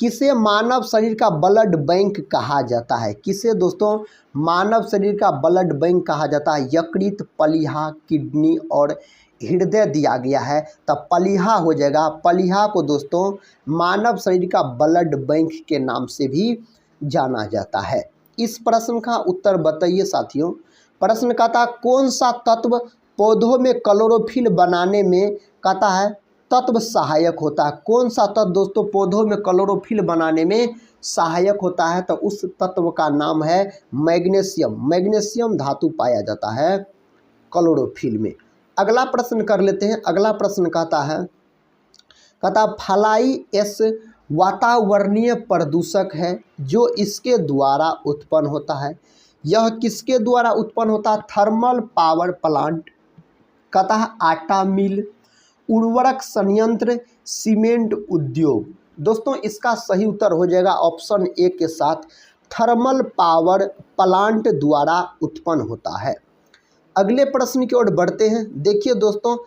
किसे मानव शरीर का ब्लड बैंक कहा जाता है? किसे दोस्तों मानव शरीर का ब्लड बैंक कहा जाता है? यकृत, पलीहा, किडनी और हृदय दिया गया है। तब पलीहा हो जाएगा। पलीहा को दोस्तों मानव शरीर का ब्लड बैंक के नाम से भी जाना जाता है। इस प्रश्न का उत्तर बताइए साथियों। प्रश्न कहता है कौन सा तत्व पौधों में क्लोरोफिल बनाने में कहता है तत्व सहायक होता है? कौन सा तत्व दोस्तों पौधों में क्लोरोफिल बनाने में सहायक होता है? तो उस तत्व का नाम है मैग्नीशियम। मैग्नीशियम धातु पाया जाता है क्लोरोफिल में। अगला प्रश्न कर लेते हैं। अगला प्रश्न कहता है फ्लाई एश वातावरणीय प्रदूषक है जो इसके द्वारा उत्पन्न होता है। यह किसके द्वारा उत्पन्न होता है? थर्मल पावर प्लांट, कहता है आटा मिल, उर्वरक संयंत्र, सीमेंट उद्योग। दोस्तों इसका सही उत्तर हो जाएगा ऑप्शन ए के साथ थर्मल पावर प्लांट द्वारा उत्पन्न होता है। अगले प्रश्न की ओर बढ़ते हैं। देखिए दोस्तों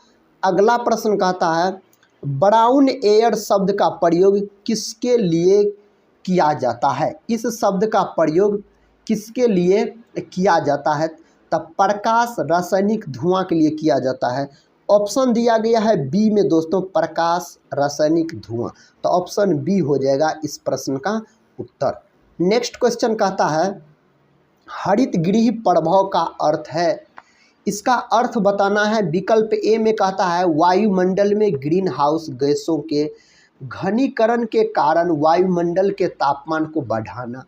अगला प्रश्न कहता है ब्राउन एयर शब्द का प्रयोग किसके लिए किया जाता है? इस शब्द का प्रयोग किसके लिए किया जाता है? तब प्रकाश रासायनिक धुआं के लिए किया जाता है। ऑप्शन दिया गया है बी में दोस्तों, प्रकाश रासायनिक धुआं। तो ऑप्शन बी हो जाएगा इस प्रश्न का उत्तर। नेक्स्ट क्वेश्चन कहता है हरित गृह प्रभाव का अर्थ है। इसका अर्थ बताना है। विकल्प ए में कहता है वायुमंडल में ग्रीन हाउस गैसों के घनीकरण के कारण वायुमंडल के तापमान को बढ़ाना।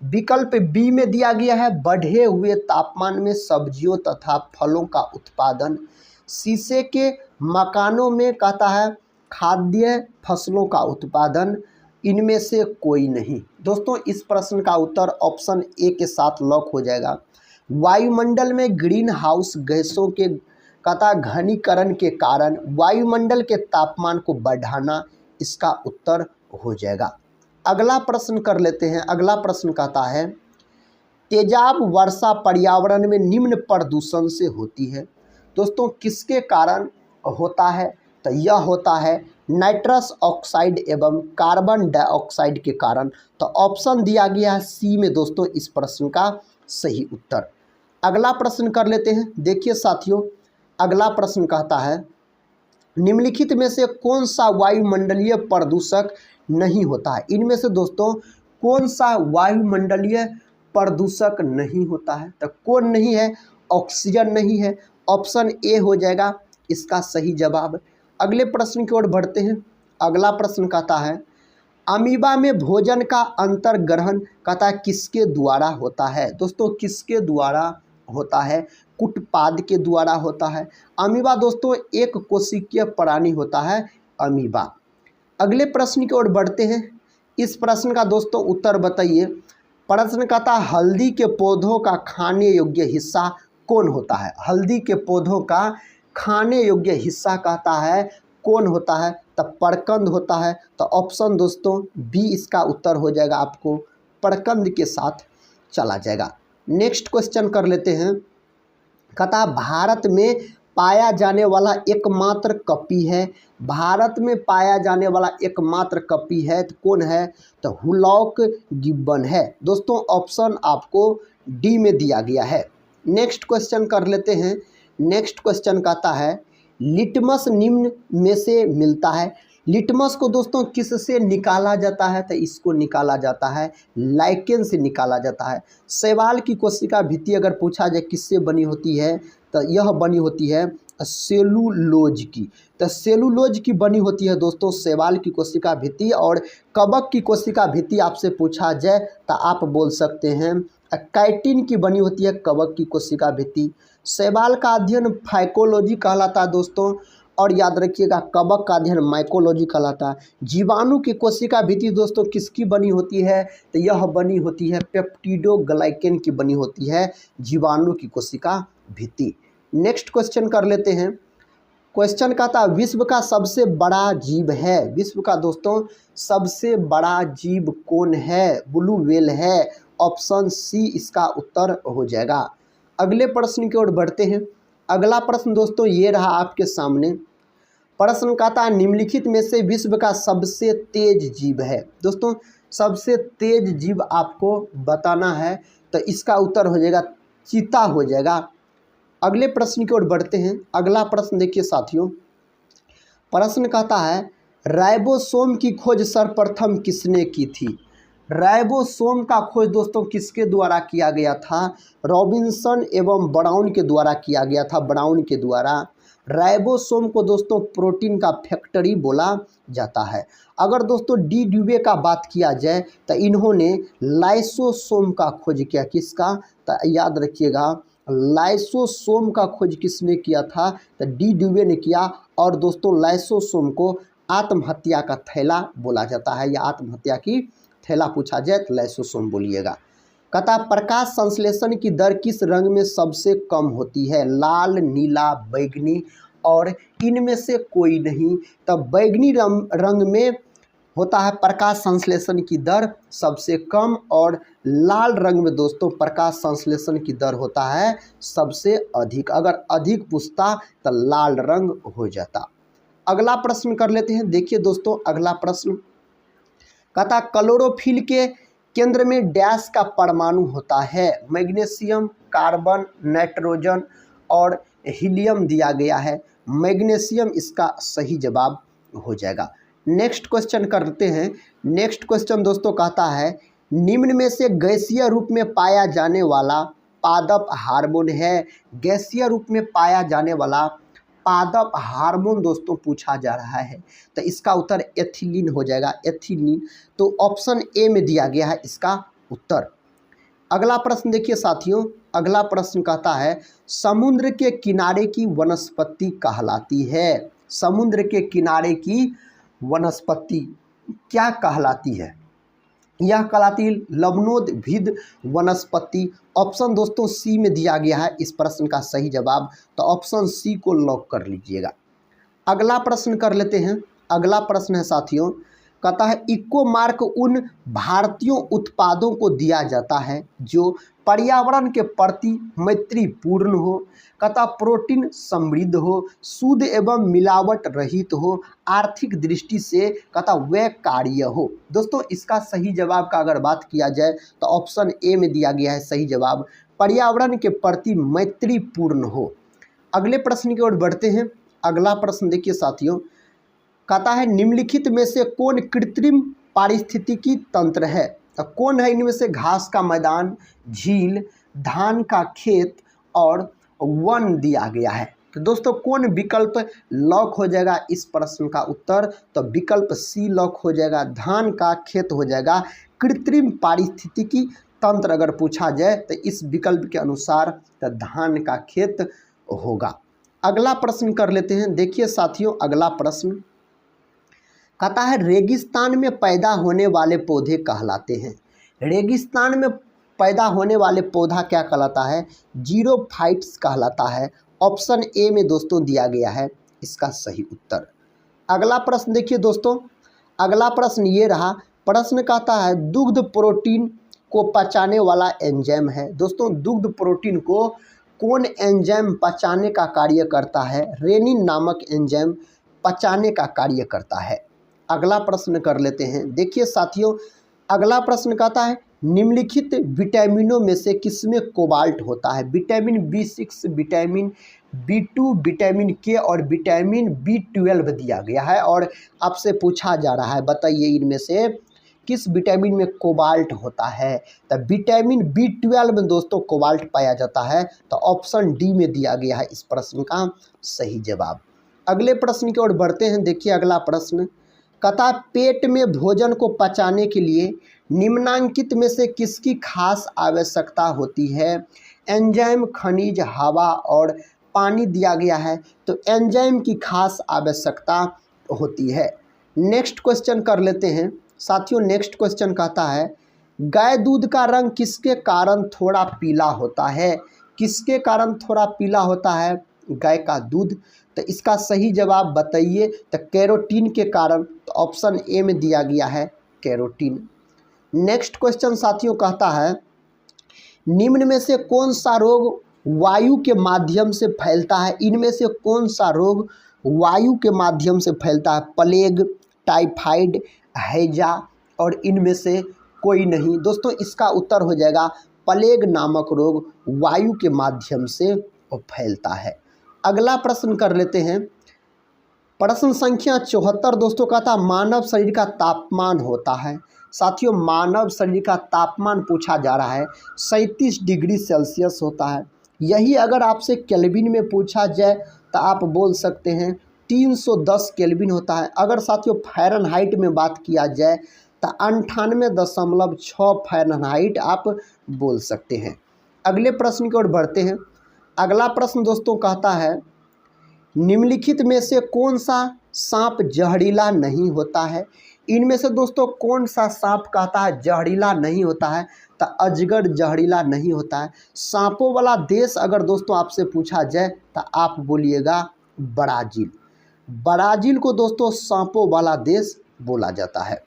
विकल्प बी में दिया गया है बढ़े हुए तापमान में सब्जियों तथा फलों का उत्पादन। शीशे के मकानों में कहता है खाद्य फसलों का उत्पादन। इनमें से कोई नहीं। दोस्तों इस प्रश्न का उत्तर ऑप्शन ए के साथ लॉक हो जाएगा। वायुमंडल में ग्रीन हाउस गैसों के कहता घनीकरण के कारण वायुमंडल के तापमान को बढ़ाना इसका उत्तर हो जाएगा। अगला प्रश्न कर लेते हैं। अगला प्रश्न कहता है तेजाब वर्षा पर्यावरण में निम्न प्रदूषण से होती है। दोस्तों किसके कारण होता है? तो यह होता है नाइट्रस ऑक्साइड एवं कार्बन डाइऑक्साइड के कारण। तो ऑप्शन दिया गया है सी में दोस्तों इस प्रश्न का सही उत्तर। अगला प्रश्न कर लेते हैं। देखिए साथियों, अगला प्रश्न कहता है निम्नलिखित में से कौन सा वायुमंडलीय प्रदूषक नहीं होता है? इनमें से दोस्तों कौन सा वायुमंडलीय प्रदूषक नहीं होता है? तो कौन नहीं है? ऑक्सीजन नहीं है। ऑप्शन ए हो जाएगा इसका सही जवाब। अगले प्रश्न की ओर बढ़ते हैं। अगला प्रश्न कहता है अमीबा में भोजन का अंतर्ग्रहण कहता है किसके द्वारा होता है? दोस्तों किसके द्वारा होता है? कुटपाद के द्वारा होता है। अमीबा दोस्तों एक कोशिकीय प्राणी होता है अमीबा। अगले प्रश्न की ओर बढ़ते हैं। इस प्रश्न का दोस्तों उत्तर बताइए। प्रश्न कहता है हल्दी के पौधों का खाने योग्य हिस्सा कौन होता है? हल्दी के पौधों का खाने योग्य हिस्सा कहता है कौन होता है? तब प्रकंद होता है। तो ऑप्शन दोस्तों बी इसका उत्तर हो जाएगा। आपको प्रकंद के साथ चला जाएगा। नेक्स्ट क्वेश्चन कर लेते हैं। कहता भारत में पाया जाने वाला एकमात्र कपी है। भारत में पाया जाने वाला एकमात्र कपी है तो कौन है? तो हुलॉक गिब्बन है। दोस्तों ऑप्शन आपको डी में दिया गया है। नेक्स्ट क्वेश्चन कर लेते हैं। नेक्स्ट क्वेश्चन कहता है लिटमस निम्न में से मिलता है। लिटमस को दोस्तों किससे निकाला जाता है? तो इसको निकाला जाता है लाइकेन से निकाला जाता है। शैवाल की कोशिका भित्ति अगर पूछा जाए किससे बनी होती है तो यह बनी होती है सेलुलोज की। तो सेलुलोज की बनी होती है दोस्तों शैवाल की कोशिका भित्ति। और कवक की कोशिका भित्ति आपसे पूछा जाए तो आप बोल सकते हैं काइटिन की बनी होती है कवक की कोशिका भित्ति। शैवाल का अध्ययन फाइकोलॉजी कहलाता है दोस्तों। और याद रखिएगा कवक का अध्ययन माइकोलॉजी कहलाता है। जीवाणु की कोशिका भित्ति दोस्तों किसकी बनी होती है? तो यह बनी होती है पेप्टिडोग्लाइकेन की बनी होती है जीवाणु की कोशिका भित्ति। नेक्स्ट क्वेश्चन कर लेते हैं। क्वेश्चन कहता है विश्व का सबसे बड़ा जीव है। विश्व का दोस्तों सबसे बड़ा जीव कौन है? ब्लू व्हेल है। ऑप्शन सी इसका उत्तर हो जाएगा। अगले प्रश्न की ओर बढ़ते हैं। अगला प्रश्न दोस्तों ये रहा आपके सामने। प्रश्न कहता है निम्नलिखित में से विश्व का सबसे तेज जीव है। दोस्तों सबसे तेज जीव आपको बताना है तो इसका उत्तर हो जाएगा चीता हो जाएगा। अगले प्रश्न की ओर बढ़ते हैं। अगला प्रश्न देखिए साथियों। प्रश्न कहता है राइबोसोम की खोज सर्वप्रथम किसने की थी? राइबोसोम का खोज दोस्तों किसके द्वारा किया गया था? रॉबिन्सन एवं ब्राउन के द्वारा किया गया था। ब्राउन के द्वारा। राइबोसोम को दोस्तों प्रोटीन का फैक्ट्री बोला जाता है। अगर दोस्तों डी ड्यूवे का बात किया जाए तो इन्होंने लाइसोसोम का खोज किया। किसका? तो याद रखिएगा लाइसोसोम का खोज किसने किया था? तो डी ड्यूवे ने किया। और दोस्तों लाइसोसोम को आत्महत्या का थैला बोला जाता है या आत्महत्या की थैला पूछा जाए तो लाइसोसोम बोलिएगा। कहता प्रकाश संश्लेषण की दर किस रंग में सबसे कम होती है? लाल, नीला, बैगनी और इनमें से कोई नहीं। तब बैगनी रंग में होता है प्रकाश संश्लेषण की दर सबसे कम। और लाल रंग में दोस्तों प्रकाश संश्लेषण की दर होता है सबसे अधिक। अगर अधिक पूछता तो लाल रंग हो जाता। अगला प्रश्न कर लेते हैं। देखिए दोस्तों अगला प्रश्न कहता क्लोरोफिल के केंद्र में डैश का परमाणु होता है। मैग्नीशियम, कार्बन, नाइट्रोजन और हीलियम दिया गया है। मैग्नीशियम इसका सही जवाब हो जाएगा। नेक्स्ट क्वेश्चन करते हैं। नेक्स्ट क्वेश्चन दोस्तों कहता है निम्न में से गैसीय रूप में पाया जाने वाला पादप हार्मोन है। गैसीय रूप में पाया जाने वाला पादप हार्मोन दोस्तों पूछा जा रहा है, तो इसका उत्तर एथिलीन हो जाएगा। एथिलीन, तो ऑप्शन ए में दिया गया है इसका उत्तर। अगला प्रश्न देखिए साथियों, अगला प्रश्न कहता है समुद्र के किनारे की वनस्पति कहलाती है। समुद्र के किनारे की वनस्पति क्या कहलाती है? यह कहलाती लवणोद्भिद वनस्पति। ऑप्शन दोस्तों सी में दिया गया है इस प्रश्न का सही जवाब, तो ऑप्शन सी को लॉक कर लीजिएगा। अगला प्रश्न कर लेते हैं। अगला प्रश्न है साथियों, कहता है इको मार्क उन भारतीय उत्पादों को दिया जाता है जो पर्यावरण के प्रति मैत्रीपूर्ण हो, कहता प्रोटीन समृद्ध हो, शुद्ध एवं मिलावट रहित हो, आर्थिक दृष्टि से कहता व्ययकार्य हो। दोस्तों इसका सही जवाब का अगर बात किया जाए तो ऑप्शन ए में दिया गया है सही जवाब, पर्यावरण के प्रति मैत्रीपूर्ण हो। अगले प्रश्न की ओर बढ़ते हैं। अगला प्रश्न देखिए साथियों, कहता है निम्नलिखित में से कौन कृत्रिम पारिस्थितिकी तंत्र है? तो कौन है इनमें से? घास का मैदान, झील, धान का खेत और वन दिया गया है। तो दोस्तों कौन विकल्प लॉक हो जाएगा इस प्रश्न का उत्तर? तो विकल्प सी लॉक हो जाएगा, धान का खेत हो जाएगा। कृत्रिम पारिस्थितिकी तंत्र अगर पूछा जाए तो इस विकल्प के अनुसार तो धान का खेत होगा। अगला प्रश्न कर लेते हैं। देखिए साथियों अगला प्रश्न कहता है रेगिस्तान में पैदा होने वाले पौधे कहलाते हैं। रेगिस्तान में पैदा होने वाले पौधा क्या कहलाता है? जीरोफाइट्स कहलाता है। ऑप्शन ए में दोस्तों दिया गया है इसका सही उत्तर। अगला प्रश्न देखिए दोस्तों, अगला प्रश्न ये रहा। प्रश्न कहता है दुग्ध प्रोटीन को पचाने वाला एंजाइम है। दोस्तों दुग्ध प्रोटीन को कौन एंजाइम पचाने का कार्य करता है? रेनिन नामक एंजाइम पचाने का कार्य करता है। अगला प्रश्न कर लेते हैं। देखिए साथियों अगला प्रश्न कहता है निम्नलिखित विटामिनों में से किसमें कोबाल्ट होता है? Vitamin B6, vitamin B2, vitamin के और विटामिन B12 दिया गया है और आपसे पूछा जा रहा है बताइए इनमें से किस विटामिन में कोबाल्ट होता है? तो विटामिन B12 में दोस्तों कोबाल्ट पाया जाता है, तो ऑप्शन डी में दिया गया है इस प्रश्न का सही जवाब। अगले प्रश्न की ओर बढ़ते हैं। देखिए अगला प्रश्न कहता पेट में भोजन को पचाने के लिए निम्नांकित में से किसकी खास आवश्यकता होती है? एंजाइम, खनिज, हवा और पानी दिया गया है, तो एंजाइम की खास आवश्यकता होती है। नेक्स्ट क्वेश्चन कर लेते हैं साथियों। नेक्स्ट क्वेश्चन कहता है गाय दूध का रंग किसके कारण थोड़ा पीला होता है? किसके कारण थोड़ा पीला होता है गाय का दूध? तो इसका सही जवाब बताइए। तो कैरोटीन के कारण, तो ऑप्शन ए में दिया गया है कैरोटीन। नेक्स्ट क्वेश्चन साथियों कहता है निम्न में से कौन सा रोग वायु के माध्यम से फैलता है? इनमें से कौन सा रोग वायु के माध्यम से फैलता है? प्लेग, टाइफाइड, हैजा और इनमें से कोई नहीं। दोस्तों इसका उत्तर हो जाएगा प्लेग नामक रोग वायु के माध्यम से फैलता है। अगला प्रश्न कर लेते हैं। प्रश्न संख्या 74 दोस्तों कहता मानव शरीर का तापमान होता है। साथियों मानव शरीर का तापमान पूछा जा रहा है 37 डिग्री सेल्सियस होता है। यही अगर आपसे केल्विन में पूछा जाए तो आप बोल सकते हैं 310 केल्विन होता है। अगर साथियों फ़ारेनहाइट में बात किया जाए तो 98.6 फ़ारेनहाइट आप बोल सकते हैं। अगले प्रश्न की ओर बढ़ते हैं। अगला प्रश्न दोस्तों कहता है निम्नलिखित में से कौन सा सांप जहरीला नहीं होता है? इनमें से दोस्तों कौन सा सांप कहता है जहरीला नहीं होता है? तो अजगर जहरीला नहीं होता है। सांपों वाला देश अगर दोस्तों आपसे पूछा जाए तो आप बोलिएगा ब्राज़ील। ब्राज़ील को दोस्तों सांपों वाला देश बोला जाता है।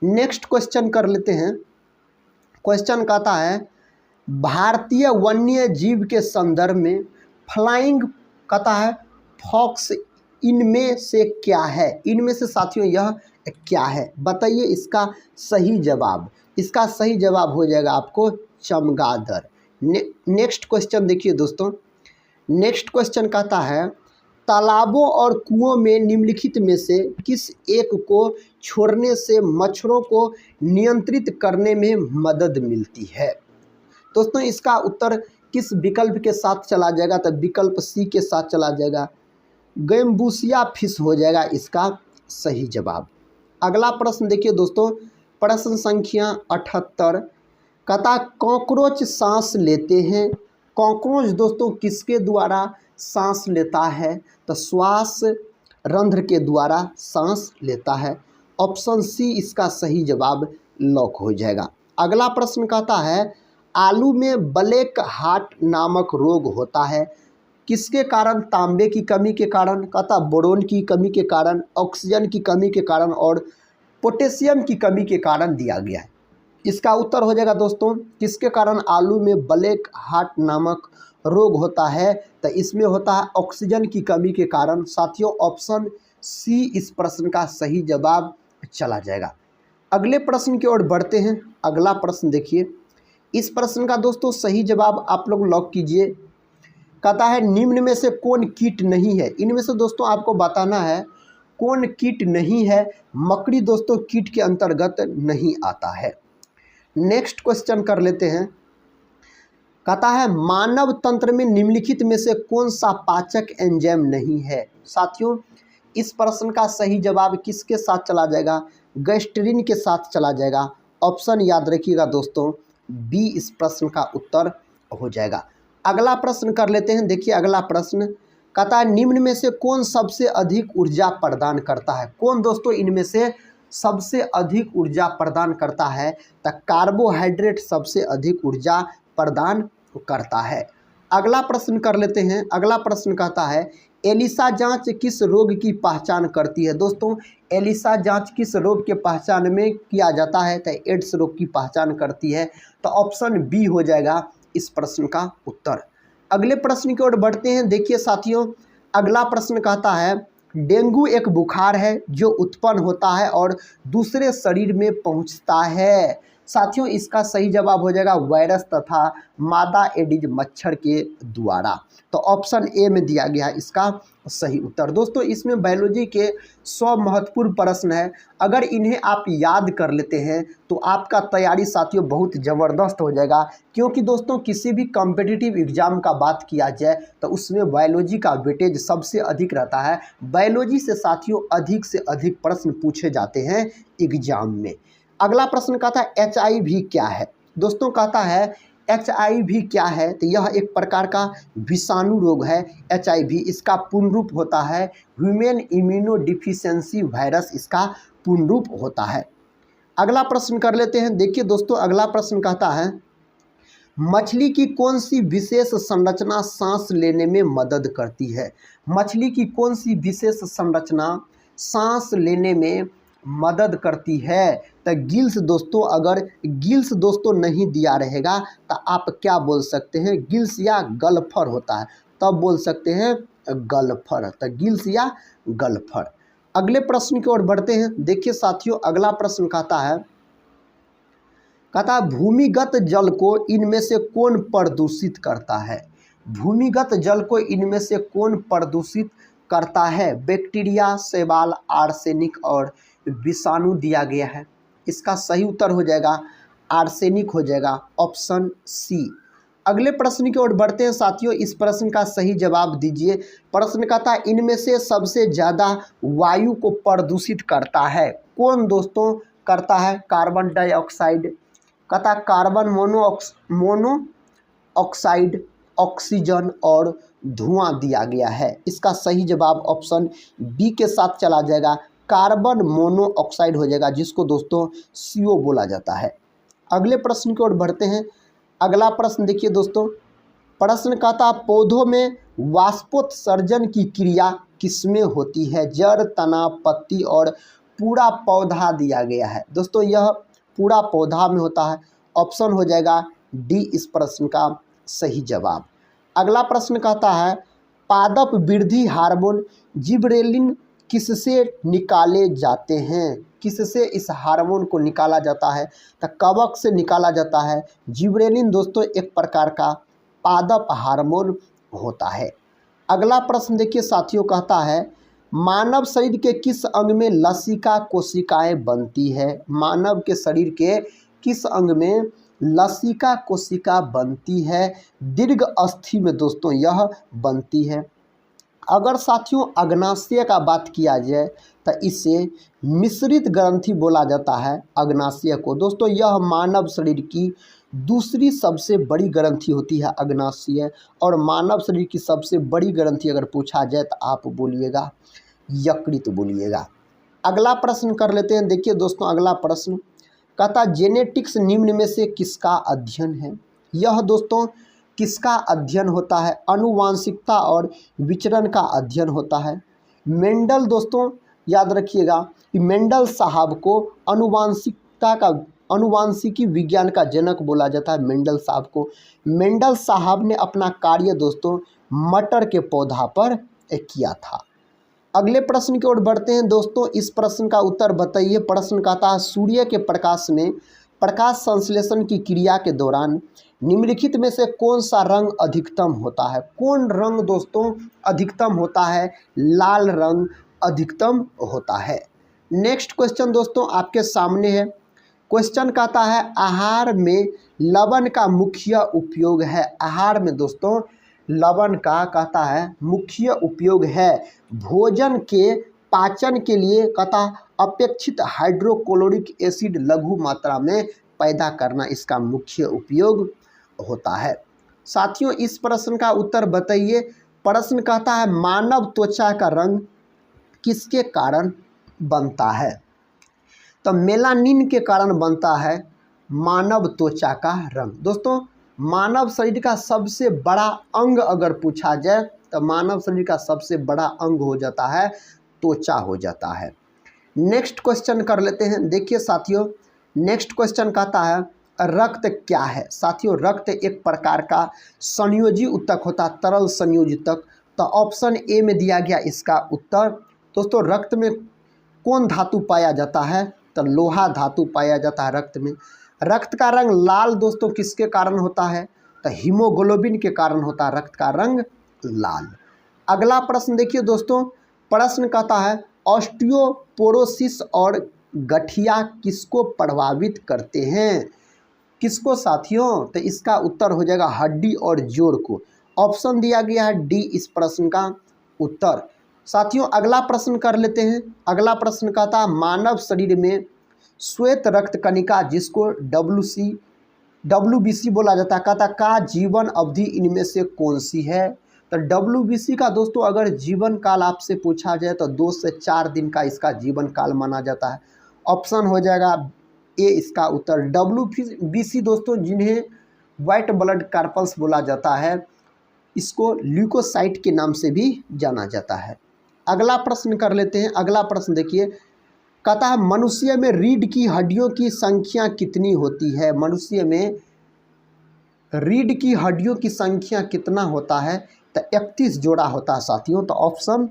नेक्स्ट क्वेश्चन कर लेते हैं। क्वेश्चन कहता है भारतीय वन्य जीव के संदर्भ में फ्लाइंग कहता है फॉक्स इनमें से क्या है? इनमें से साथियों यह क्या है? बताइए इसका सही जवाब। इसका सही जवाब हो जाएगा आपको चमगादड़। नेक्स्ट क्वेश्चन देखिए दोस्तों, नेक्स्ट क्वेश्चन कहता है तालाबों और कुओं में निम्नलिखित में से किस एक को छोड़ने से मच्छरों को नियंत्रित करने में मदद मिलती है। दोस्तों इसका उत्तर किस विकल्प के साथ चला जाएगा, तो विकल्प सी के साथ चला जाएगा, गैम्बूसिया फिश हो जाएगा इसका सही जवाब। अगला प्रश्न देखिए दोस्तों, प्रश्न संख्या 78 कहता कॉकरोच सांस लेते हैं। कॉकरोच दोस्तों किसके द्वारा सांस लेता है, तो श्वास रंध्र के द्वारा सांस लेता है। ऑप्शन सी इसका सही जवाब लॉक हो जाएगा। अगला प्रश्न कहता है आलू में ब्लैक हार्ट नामक रोग होता है किसके कारण, तांबे की कमी के कारण, कहता बोरोन की कमी के कारण, ऑक्सीजन की कमी के कारण और पोटेशियम की कमी के कारण दिया गया है। इसका उत्तर हो जाएगा दोस्तों किसके कारण आलू में ब्लैक हार्ट नामक रोग होता है, तो इसमें होता है ऑक्सीजन की कमी के कारण। साथियों ऑप्शन सी इस प्रश्न का सही जवाब चला जाएगा। अगले प्रश्न की ओर बढ़ते हैं। अगला प्रश्न देखिए, इस प्रश्न का दोस्तों सही जवाब आप लोग लॉक कीजिए। कहता है निम्न में से कौन कीट नहीं है। इनमें से दोस्तों आपको बताना है कौन कीट नहीं है। मकड़ी दोस्तों कीट के अंतर्गत नहीं आता है। नेक्स्ट क्वेश्चन कर लेते हैं। कहता है मानव तंत्र में निम्नलिखित में से कौन सा पाचक एंजाइम नहीं है। साथियों इस प्रश्न का सही जवाब किसके साथ चला जाएगा, गैस्ट्रिन के साथ चला जाएगा। ऑप्शन याद रखिएगा दोस्तों बी इस प्रश्न का उत्तर हो जाएगा। अगला प्रश्न कर लेते हैं। देखिए अगला प्रश्न कहता है निम्न में से कौन सबसे अधिक ऊर्जा प्रदान करता है। कौन दोस्तों इनमें से सबसे अधिक ऊर्जा प्रदान करता है, तो कार्बोहाइड्रेट सबसे अधिक ऊर्जा प्रदान करता है। अगला प्रश्न कर लेते हैं। अगला प्रश्न कहता है एलिसा जांच किस रोग की पहचान करती है। दोस्तों एलिसा जांच किस रोग के पहचान में किया जाता है, तो एड्स रोग की पहचान करती है। तो ऑप्शन बी हो जाएगा इस प्रश्न का उत्तर। अगले प्रश्न की ओर बढ़ते हैं। देखिए साथियों अगला प्रश्न कहता है डेंगू एक बुखार है जो उत्पन्न होता है और दूसरे शरीर में पहुंचता है। साथियों इसका सही जवाब हो जाएगा वायरस तथा मादा एडिज मच्छर के द्वारा। तो ऑप्शन ए में दिया गया है इसका सही उत्तर। दोस्तों इसमें बायोलॉजी के 100 महत्वपूर्ण प्रश्न है। अगर इन्हें आप याद कर लेते हैं तो आपका तैयारी साथियों बहुत ज़बरदस्त हो जाएगा। क्योंकि दोस्तों किसी भी कॉम्पिटिटिव एग्जाम का बात किया जाए तो उसमें बायोलॉजी का वेटेज सबसे अधिक रहता है। बायोलॉजी से साथियों अधिक से अधिक प्रश्न पूछे जाते हैं एग्जाम में। अगला प्रश्न कहता है HIV क्या है। दोस्तों कहता है HIV क्या है, तो यह एक प्रकार का विषाणु रोग है। HIV इसका पूर्ण रूप होता है ह्यूमन इम्यूनो डिफिशियंसी वायरस, इसका पूर्ण रूप होता है। अगला प्रश्न कर लेते हैं। देखिए दोस्तों अगला प्रश्न कहता है मछली की कौन सी विशेष संरचना सांस लेने में मदद करती है। मछली की कौन सी विशेष संरचना सांस लेने में मदद करती है, तो गिल्स दोस्तों। अगर गिल्स दोस्तों नहीं दिया रहेगा तो आप क्या बोल सकते हैं, गिल्स या गल्फर होता है तब बोल सकते हैं गल्फर, तो गिल्स या गल्फर। अगले प्रश्न की ओर बढ़ते हैं। देखिए साथियों अगला प्रश्न कहता है भूमिगत जल को इनमें से कौन प्रदूषित करता है। भूमिगत जल को इनमें से कौन प्रदूषित करता है। बैक्टीरिया, शैवाल, आर्सेनिक और विषाणु दिया गया है। इसका सही उत्तर हो जाएगा आर्सेनिक हो जाएगा, ऑप्शन सी। अगले प्रश्न की ओर बढ़ते हैं साथियों। इस प्रश्न का सही जवाब दीजिए। प्रश्न कहता है इनमें से सबसे ज़्यादा वायु को प्रदूषित करता है कौन दोस्तों करता है। कार्बन डाइऑक्साइड, कहता कार्बन मोनोऑक्साइड, ऑक्सीजन और धुआं दिया गया है। इसका सही जवाब ऑप्शन बी के साथ चला जाएगा, कार्बन मोनोऑक्साइड हो जाएगा, जिसको दोस्तों CO बोला जाता है। अगले प्रश्न की ओर बढ़ते हैं। अगला प्रश्न देखिए दोस्तों। प्रश्न कहता पौधों में वाष्पोत्सर्जन की क्रिया किसमें होती है। जड़, तना, पत्ती और पूरा पौधा दिया गया है। दोस्तों यह पूरा पौधा में होता है। ऑप्शन हो जाएगा डी इस प्रश्न का सही जवाब। अगला प्रश्न कहता है पादप वृद्धि हार्मोन जिबरेलिन किससे निकाले जाते हैं। किससे इस हार्मोन को निकाला जाता है? तो कवक से निकाला जाता है। जिबरेलिन दोस्तों एक प्रकार का पादप हार्मोन होता है। अगला प्रश्न देखिए साथियों, कहता है मानव शरीर के किस अंग में लसिका कोशिकाएं बनती है? मानव के शरीर के किस अंग में लसिका कोशिका बनती है? दीर्घ अस्थि में दोस्तों यह बनती है। अगर साथियों अग्नाशय का बात किया जाए तो इसे मिश्रित ग्रंथि बोला जाता है। अग्नाशय को दोस्तों यह मानव शरीर की दूसरी सबसे बड़ी ग्रंथि होती है अग्नाशय। और मानव शरीर की सबसे बड़ी ग्रंथि अगर पूछा जाए तो आप बोलिएगा यकृत बोलिएगा। अगला प्रश्न कर लेते हैं। देखिए दोस्तों अगला प्रश्न कहता जेनेटिक्स निम्न में से किसका अध्ययन है? यह दोस्तों किसका अध्ययन होता है? आनुवांशिकता और विचरण का अध्ययन होता है। मेंडल दोस्तों याद रखिएगा कि मेंडल साहब को आनुवांशिकी विज्ञान का जनक बोला जाता है। मेंडल साहब को, मेंडल साहब ने अपना कार्य दोस्तों मटर के पौधा पर किया था। अगले प्रश्न की ओर बढ़ते हैं दोस्तों। इस प्रश्न का उत्तर बताइए। प्रश्न कहता है सूर्य के प्रकाश में प्रकाश संश्लेषण की क्रिया के दौरान निम्नलिखित में से कौन सा रंग अधिकतम होता है? कौन रंग दोस्तों अधिकतम होता है? लाल रंग अधिकतम होता है। नेक्स्ट क्वेश्चन दोस्तों आपके सामने है। क्वेश्चन कहता है आहार में लवण का मुख्य उपयोग है। आहार में दोस्तों लवण का कहता है मुख्य उपयोग है भोजन के पाचन के लिए, कहता अपेक्षित हाइड्रोक्लोरिक एसिड लघु मात्रा में पैदा करना इसका मुख्य उपयोग होता है। साथियों इस प्रश्न का उत्तर बताइए। प्रश्न कहता है मानव त्वचा का रंग किसके कारण बनता है? तो मेलानिन के कारण बनता है मानव त्वचा का रंग। दोस्तों मानव शरीर का सबसे बड़ा अंग अगर पूछा जाए तो मानव शरीर का सबसे बड़ा अंग हो जाता है त्वचा हो जाता है। नेक्स्ट क्वेश्चन कर लेते हैं। देखिए साथियों नेक्स्ट क्वेश्चन कहता है रक्त क्या है? साथियों रक्त एक प्रकार का संयोजी ऊतक होता है, तरल संयोजी ऊतक। तो ऑप्शन ए में दिया गया इसका उत्तर। दोस्तों रक्त में कौन धातु पाया जाता है? तो लोहा धातु पाया जाता है रक्त में। रक्त का रंग लाल दोस्तों किसके कारण होता है? तो हीमोग्लोबिन के कारण होता है रक्त का रंग लाल। अगला प्रश्न देखिए दोस्तों। प्रश्न कहता है ऑस्टियोपोरोसिस और गठिया किसको प्रभावित करते हैं? किसको साथियों? तो इसका उत्तर हो जाएगा हड्डी और जोड़ को। ऑप्शन दिया गया है डी इस प्रश्न का उत्तर। साथियों अगला प्रश्न कर लेते हैं। अगला प्रश्न कहता है मानव शरीर में श्वेत रक्त कणिका जिसको WBC बोला जाता है, कहता का जीवन अवधि इनमें से कौन सी है? तो WBC का दोस्तों अगर जीवन काल आपसे पूछा जाए तो 2 से 4 दिन का इसका जीवन काल माना जाता है। ऑप्शन हो जाएगा ए इसका उत्तर। WBC दोस्तों जिन्हें वाइट ब्लड कार्पल्स बोला जाता है, इसको ल्यूकोसाइट के नाम से भी जाना जाता है। अगला प्रश्न कर लेते हैं। अगला प्रश्न देखिए कहता है मनुष्य में रीढ़ की हड्डियों की संख्या कितनी होती है? मनुष्य में रीढ़ की हड्डियों की संख्या कितना होता है? तो 31 जोड़ा होता है साथियों। तो ऑप्शन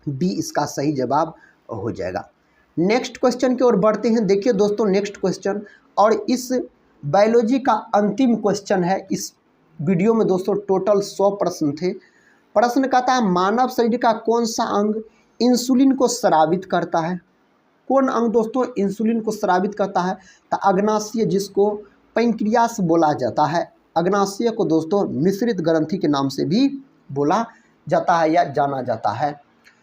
बी इसका सही जवाब हो जाएगा। नेक्स्ट क्वेश्चन की ओर बढ़ते हैं। देखिए दोस्तों नेक्स्ट क्वेश्चन और इस बायोलॉजी का अंतिम क्वेश्चन है। इस वीडियो में दोस्तों टोटल 100 प्रश्न थे। प्रश्न कहता है मानव शरीर का कौन सा अंग इंसुलिन को स्रावित करता है? कौन अंग दोस्तों इंसुलिन को स्रावित करता है? तो अग्नाशय जिसको पैंक्रियास बोला जाता है। अग्नाशय को दोस्तों मिश्रित ग्रंथि के नाम से भी बोला जाता है या जाना जाता है।